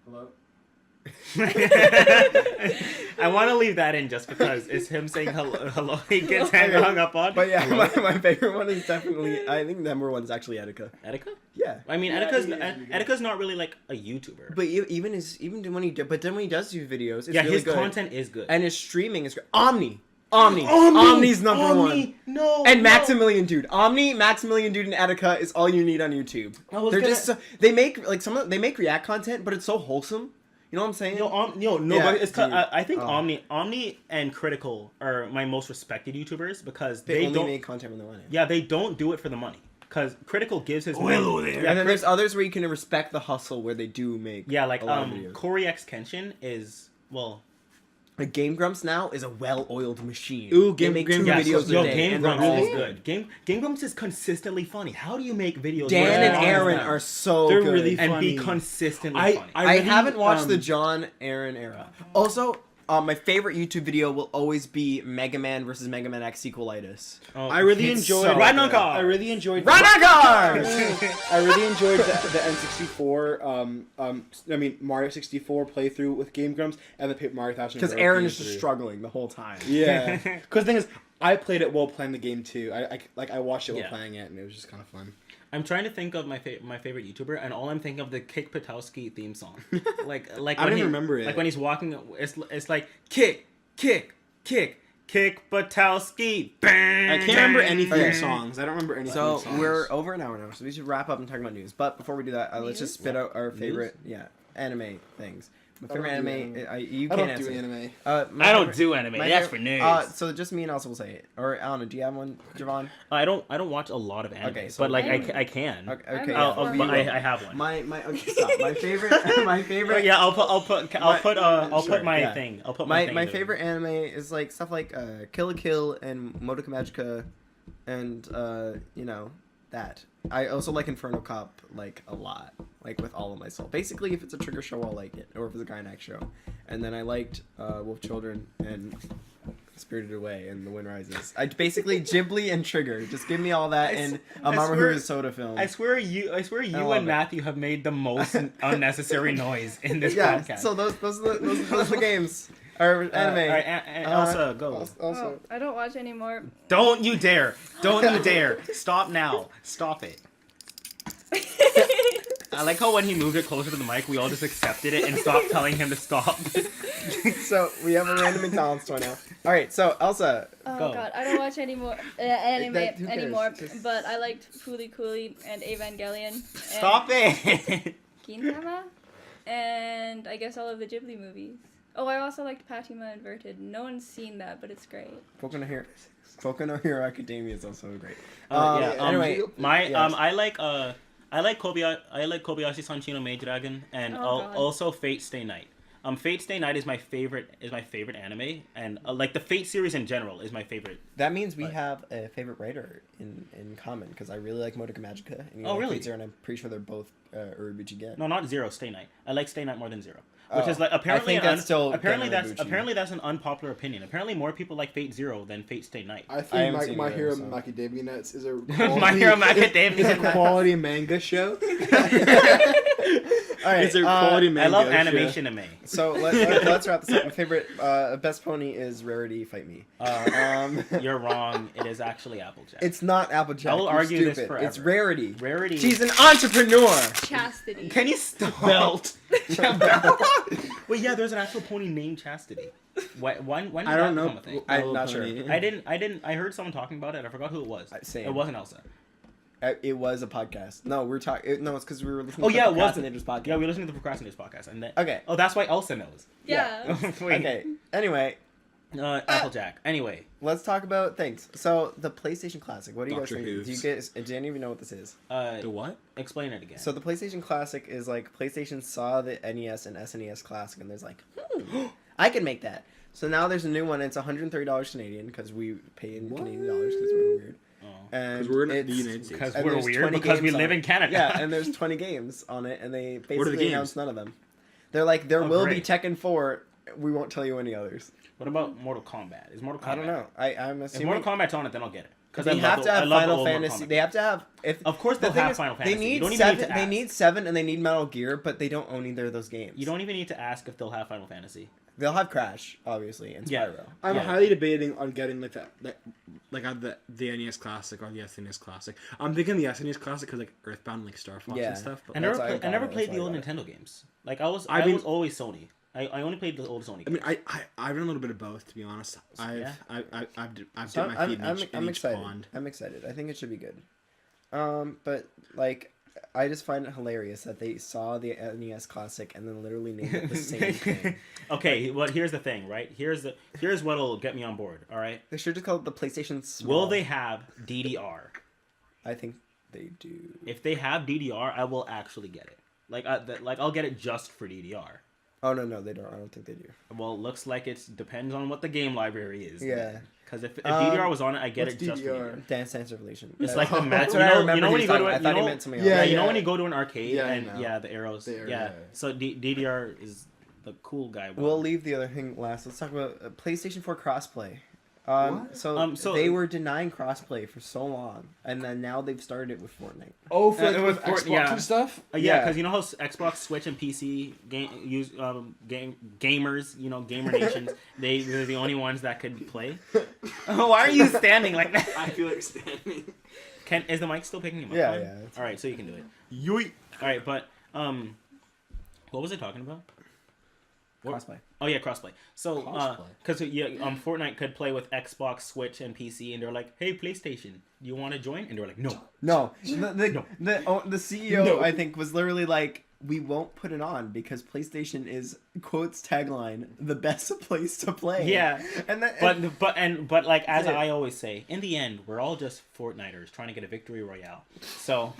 hello. I want to leave that in just because it's him saying hello. He gets hung up on. But yeah, my favorite one is definitely, I think number one is actually Attica. Attica? Yeah. I mean, Yeah, Attica's he is really good. Attica's not really like a YouTuber. But even when he does do videos, it's yeah, really his good. content is good. And his streaming is great. Omni's number one. No. And Maximilian Dude. Maximilian Dude, and Attica is all you need on YouTube. They're just they make like they make React content, but it's so wholesome. You know what I'm saying? No, Yeah, but it's dude. I think Oh. Omni and Critical are my most respected YouTubers because they only don't. make content when they want it. Yeah, they don't do it for the money because Critical gives his. hello money. there. Yeah, And then there's others where you can respect the hustle where they do make like a lot of videos. Corey X Kenshin is Like Game Grumps now is a well-oiled machine. Ooh, They Game make Grumps. two Yeah, videos so, a day. Game and they're Grumps all is good. Game Grumps is consistently funny. How do you make videos? Dan where and they're long as Aaron that are so They're good. really and be funny. consistently I- funny. I really, haven't watched the um, John Aaron era. Also, my favorite YouTube video will always be Mega Man versus Mega Man X sequelitis. I really It's enjoyed. so Riding on good. cars. I really enjoyed. Renegade! I really enjoyed the N64. I mean Mario 64 playthrough with Game Grumps and the Paper Mario Thousand. Because Aaron is just struggling the whole time. Yeah, because the thing is, I played it while playing the game too. I watched it while Yeah. playing it, and it was just kind of fun. I'm trying to think of my favorite YouTuber, and all I'm thinking of the Kick Patowski theme song. like I when don't he, even remember it. Like when he's walking, it's like kick Patowski. I can't remember any theme Okay. songs. I don't remember any. So theme songs. we're over an hour now, so we should wrap up and talk about news. But before we do that, let's just spit out our favorite, anime things. My favorite anime. You I can't don't answer. do anime. I don't do anime. That's for nerds. So just me and Elsa will say it. Or I don't know. Do you have one, Jehvon? I don't watch a lot of anime, Okay, so- but like I can. Okay. I'm Okay. all But for it. I have one. My okay. Stop. My favorite. My favorite. Yeah, I'll put Sure, my yeah. thing. I'll put My thing my in there. favorite anime is like stuff like Kill la Kill and Madoka Magica, and you know that. I also like Inferno Cop like a lot, like with all of my soul. Basically, if it's a trigger show, I'll like it, or if it's a Gainax show. And then I liked Wolf Children and Spirited Away and The Wind Rises. I basically Ghibli and Trigger. Just give me all that and a Mamoru Soda film. I swear you love and it. Matthew have made the most unnecessary noise in this Yeah. podcast. So those are the games. Or anime. All right, Elsa, go. Also, I don't watch anymore. Don't you dare! Don't you dare! Stop now! Stop it! I like how when he moved it closer to the mic, we all just accepted it and stopped telling him to stop. so we have a random McDonald's toy now. All right, so Elsa. Oh Go. god, I don't watch anime Who cares? anymore. Just- But I liked Fooly Cooly and Evangelion. And Stop it! Gintama, and I guess all of the Ghibli movies. Oh, I also liked Fatima Inverted. No one's seen that, but it's great. Boku no Hero Academia is also great. anyway, my yes. I like Kobayashi Sanchino Maid Dragon and Oh, God. also Fate Stay Night. Fate Stay Night is my favorite anime, and like the Fate series in general is my favorite. That means we But- have a favorite writer in common because I really like Madoka Magica. And you Oh, like really? Fate Zero, and I'm pretty sure they're both Urobuchi Gen. No, not Zero. Stay Night. I like Stay Night more than Zero, which Oh, is like I apparently think that's still apparently Gen that's Urobuchi. apparently that's an unpopular opinion. Apparently more people like Fate Zero than Fate Stay Night. I I think haven't My, seen My either, Hero so. Macadamia Nuts is a My Hero Macadamia is a Nuts. quality manga show. All right, It's a quality manga I love show. animation anime. So let's wrap this up. My favorite best pony is Rarity Fight Me. You're wrong. It is actually Applejack. It's not Applejack. I will you're argue this stupid. forever. It's Rarity. Rarity. She's an entrepreneur. Chastity. Can you stop? Belt. Wait, yeah, there's an actual pony named Chastity. When did I don't that know. become a thing? I'm Little not sure. Pony. I didn't. I heard someone talking about it. I forgot who it was. Same. It wasn't Elsa. It was a podcast. No, we're talking. No, it's because we were listening. Oh to yeah, the it was. Procrastinators podcast. Yeah, we listened to the Procrastinators podcast, and then. Okay. Oh, that's why Elsa knows. Yeah. Wait. Okay. Anyway, Applejack. Anyway, let's talk about things. So the PlayStation Classic. What do you guys Doctor think? Who's. Do you guys? Do any of you know what this is? The what? explain it again. So the PlayStation Classic is like PlayStation saw the NES and SNES Classic, and there's like, I can make that. So now there's a new one. It's $130 Canadian because we pay in Canadian dollars because we're weird. And 'Cause we're in the it's- United States. Because and we're there's weird 20 because we games on live it. in Canada. Yeah, and there's 20 games on it, and they What are the basically games? announced none of them. They're like, there Oh, will great. be Tekken 4. We won't tell you any others. What about Mortal Kombat? Is Mortal Kombat? I don't know. I'm If assuming Mortal Kombat's on it, then I'll get it. Because they have to have Final Fantasy. They have to have. Of course, they'll the thing have is, Final Fantasy. They You need don't even seven. need to They ask. need 7, and they need Metal Gear, but they don't own either of those games. You don't even need to ask if they'll have Final Fantasy. They'll have Crash, obviously, and Yeah. Spyro. I'm Yeah. highly debating on getting like that, like the NES Classic or the SNES Classic. I'm thinking the SNES Classic because like Earthbound, like Star Fox Yeah. and stuff. But I That's never, why I I never got it. played That's the why old I got Nintendo games. Like I was mean- always Sony. I only played the old Sony I games. mean, I've done a little bit of both, to be honest. Yeah. I've dipped So my feet in I'm each excited. pond. I'm excited. I think it should be good. But like, I just find it hilarious that they saw the NES Classic and then literally named it the same thing. Okay, well here's the thing, right? Here's what'll get me on board. All right. They should just call it the PlayStation Small. Will they have DDR? I think they do. If they have DDR, I will actually get it. Like I'll get it just for DDR. Oh no, they don't. I don't think they do. Well, it looks like it depends on what the game library is. Yeah. Because if DDR was on it, I get what's it just for DDR? DDR. Dance Dance Revolution. It's like the That's you what I know, remember. you know he when was you go talking to about. a, I thought you he know, meant something Yeah, else. you know yeah. when you go to an arcade Yeah, I and know. the arrows. The arrow, yeah. yeah. So DDR is the cool guy. one. We'll leave the other thing last. Let's talk about PlayStation 4 crossplay. What? So they were denying crossplay for so long, and then now they've started it with Fortnite. Oh, for It like, was with for- Xbox yeah. and stuff. Yeah, Yeah. because you know how Xbox, Switch, and PC gamers, you know, gamer nations, they're the only ones that could play. Why are you standing like that? I feel like standing. Is the mic still picking him up? Yeah, fine? yeah. All right, so you can do it. Yoink. All right, but what was I talking about? Crossplay. Oh yeah, crossplay. So, Crossplay. because Fortnite could play with Xbox, Switch, and PC, and they're like, "Hey, PlayStation, do you want to join?" And they're like, "No." No, the CEO No. I think was literally like, we won't put it on because PlayStation is, quotes tagline, the best place to play. Yeah, and that, but like as Yeah. I always say, in the end, we're all just Fortniters trying to get a victory royale. So,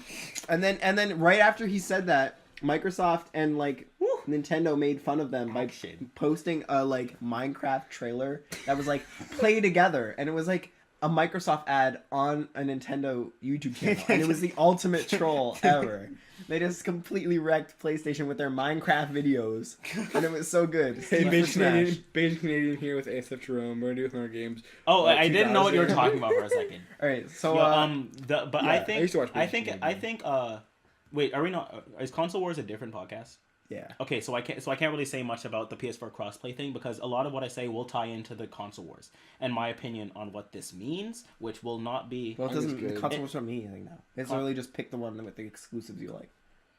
and then right after he said that, Microsoft and like Nintendo made fun of them by posting a like Minecraft trailer that was like play together, and it was like a Microsoft ad on a Nintendo YouTube channel, and it was the ultimate troll ever. They just completely wrecked PlayStation with their Minecraft videos, and it was so good. Hey, Steve Beige for Smash. Canadian here with ASF Jerome. We're doing our games. oh, I didn't know what you were talking about for a second. All right, so But yeah, I I used to watch think wait, are we not? Is Console Wars a different podcast? yeah. Okay, so I can't really say much about the PS4 Crossplay thing because a lot of what I say will tie into the Console Wars and my opinion on what this means, which will not be. Well, it I think doesn't. it's The good. console doesn't mean anything now. It's literally just pick the one with the exclusives you like.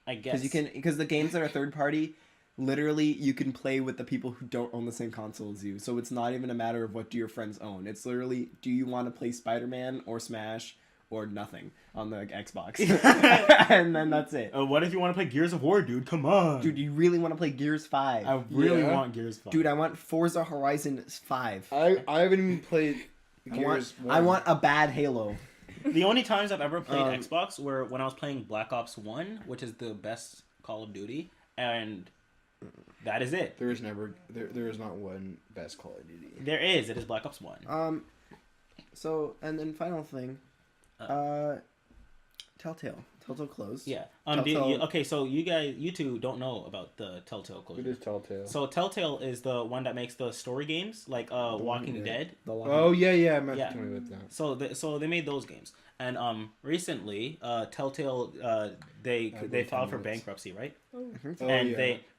I guess Because the games that are third party, literally you can play with the people who don't own the same console as you. So it's not even a matter of what do your friends own. It's literally, do you want to play Spider-Man or Smash or nothing on the Xbox? And then that's it. What if you want to play Gears of War, dude? Come on, Dude, you really want to play Gears 5? I really Yeah. want Gears 5. Dude, I want Forza Horizon 5. I haven't even played Gears. I want a bad Halo. The only times I've ever played Xbox were when I was playing Black Ops 1, which is the best Call of Duty, and that is it. There is not one best Call of Duty. There is. It is Black Ops 1. So, and then final thing. Telltale closed. Yeah. Telltale- Okay, so you two don't know about the Telltale closure. It is Telltale. So Telltale is the one that makes the story games, like Walking Dead. The Oh yeah, I meant Yeah. to tell me about that. So they made those games, and recently Telltale they filed for bankruptcy, right?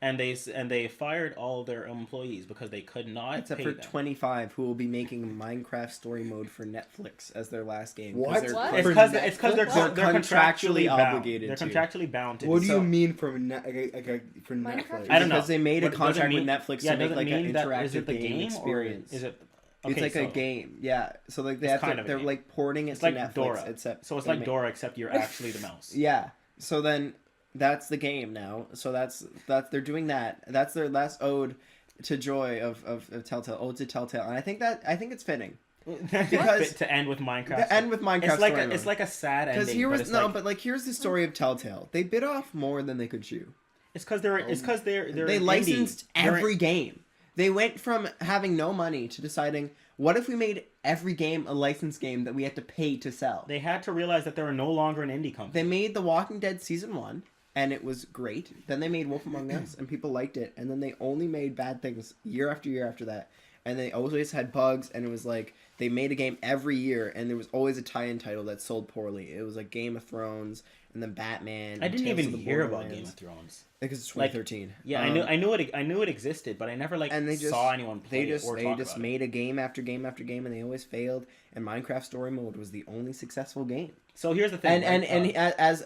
And they fired all their employees because they could not Except pay for them. 25, who will be making Minecraft story mode for Netflix as their last game. What? What? It's For because Netflix? they're contractually bound. obligated They're to. contractually bound to. What do so, you mean for for Minecraft? Netflix? I don't know. Because they made a What- does it contract mean- with Netflix yeah, to make does it like an mean that- interactive is it the game game experience. Or is it? It's Okay, like so a game, yeah. So like It's kind of a they're game. like porting it It's to like Netflix. Dora. Except So it's they like ma- Dora, except you're actually the mouse. Yeah. So then that's the game now. So that's they're doing that. That's their last ode to joy of Telltale. Ode to Telltale, and I think it's fitting. Because- to end with Minecraft. The end with Minecraft It's like story a, it's mode. like a sad ending. Because here was it's no, like, but like here's the story of Telltale. They bit off more than they could chew. it's because they're They an licensed indie. They're- every game. They went from having no money to deciding, what if we made every game a licensed game that we had to pay to sell? They had to realize that they were no longer an indie company. They made The Walking Dead Season 1, and it was great. Then they made Wolf Among Us, and people liked it. And then they only made bad things year after year after that. And they always had bugs, and it was like, they made a game every year, and there was always a tie-in title that sold poorly. It was like Game of Thrones, and then Batman. I and didn't Tales even of the hear about Borderlands. Game of Thrones. Because it's Like, 2013. Yeah, I knew it existed, but I never And they just saw anyone play it or they talk just about made a game after game after game, and they always failed. And Minecraft Story Mode was the only successful game. it. So here's the thing. And as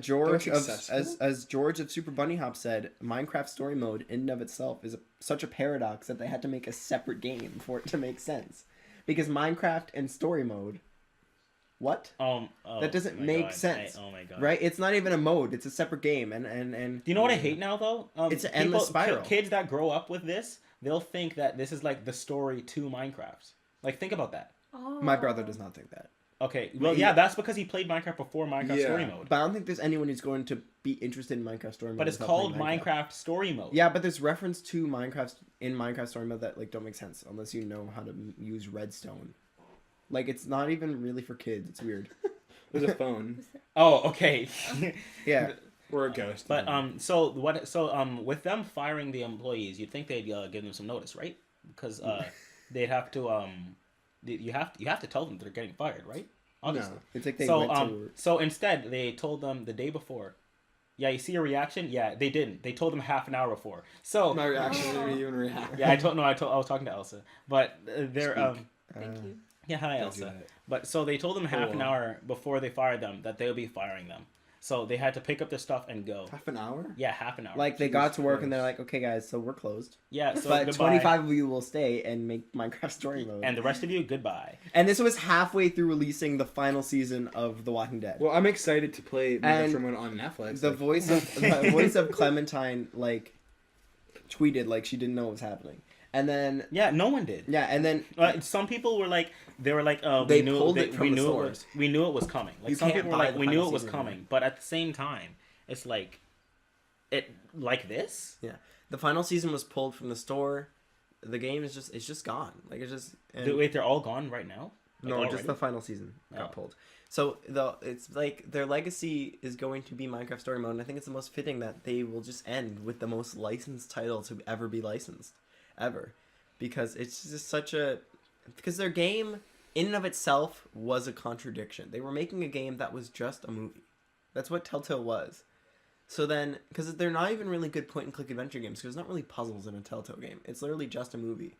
George of successful? as George of Super Bunny Hop said, Minecraft Story Mode in and of itself is such a paradox that they had to make a separate game for it to make sense, because Minecraft and Story Mode, what? That doesn't make sense. Oh my god! Right? It's not even a mode; it's a separate game. And Do you know what I hate now though? It's an endless spiral. Kids that grow up with this, they'll think that this is like the story to Minecraft. Like, think about that. my brother does not think that. Okay, well, yeah, that's because he played Minecraft before Minecraft Yeah. Story Mode. But I don't think there's anyone who's going to be interested in Minecraft Story Mode. But it's without called playing Minecraft Story Mode. Yeah, but there's reference to Minecraft in Minecraft Story Mode that like don't make sense unless you know how to use redstone. Like, it's not even really for kids. It's weird. There's a phone Oh, okay. Yeah. or a ghost. But with them firing the employees, you'd think they'd give them some notice, right? Because they'd have to you have to tell them they're getting fired, right? Obviously. No. It's like they went to... So instead they told them the day before. Yeah, you see your reaction? Yeah, they didn't. They told them half an hour before. So My reaction didn't even react. yeah, I was talking to Elsa, but they're Thank you. yeah, hi Don't do Elsa. that. But so they told them half an wow. hour before they fired them that they'll be firing them. So they had to pick up their stuff and go. Half an hour? Yeah, half an hour. Like they got to work and they're like, okay, guys, so we're closed. Yeah, so But goodbye. 25 of you will stay and make Minecraft story mode. And the rest of you, goodbye. And this was halfway through releasing the final season of The Walking Dead. Well, I'm excited to play And Minecraft on Netflix. The like- voice of Clementine like tweeted like she didn't know what was happening. And then Yeah, no one did. yeah, and then Some people were like, they They pulled it from we the knew stores. we knew it was coming. Like You some can't people were buy like, the we knew final it was season coming, but at the same time, it's like, it like this. yeah, the final season was pulled from the store. The game is just gone. Like it's just and, Wait, they're all gone right now? Like, no, already? just the final season got Oh. pulled. So it's like their legacy is going to be Minecraft Story Mode, and I think it's the most fitting that they will just end with the most licensed title to ever be licensed, ever, because it's just because their game in and of itself was a contradiction. They were making a game that was just a movie. That's what Telltale was. So then, because they're not even really good point-and-click adventure games, because there's not really puzzles in a Telltale game. It's literally just a movie.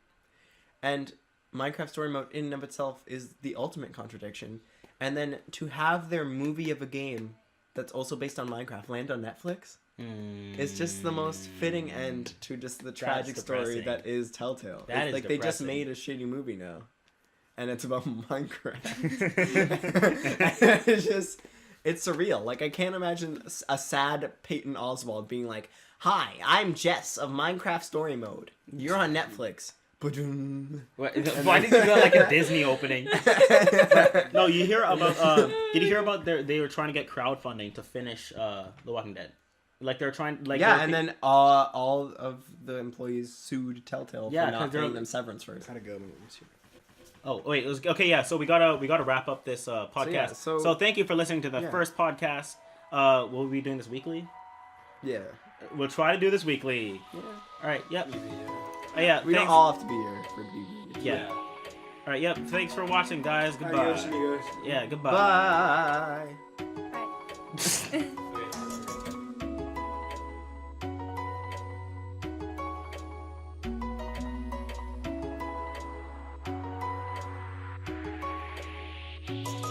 And Minecraft Story Mode in and of itself is the ultimate contradiction. And then to have their movie of a game that's also based on Minecraft land on Netflix, it's just the most fitting end to just the tragic story depressing. that is Telltale. That It's is like they just depressing. made a shitty movie now. And it's about Minecraft. It's surreal. Like I can't imagine a sad Peyton Oswald being like, "Hi, I'm Jess of Minecraft Story Mode. You're on Netflix." Ba-doom. Why did you go like a Disney opening? No, you hear about did you hear about they were trying to get crowdfunding to finish The Walking Dead? Like they're trying like Yeah, and then all of the employees sued Telltale Yeah, for 'cause not they're- paying them severance first. Gotta go. Oh wait, okay, yeah. So we gotta wrap up this podcast. yeah, so thank you for listening to the yeah. first podcast. Will we be doing this weekly? Yeah. We'll try to do this weekly. Yeah. All right. Yep. Yeah. We don't thanks. all have to be here for BB. Yeah. All right. Yep. Thanks for watching, guys. Goodbye. Adios, amigos. Yeah. Goodbye. Bye. Bye.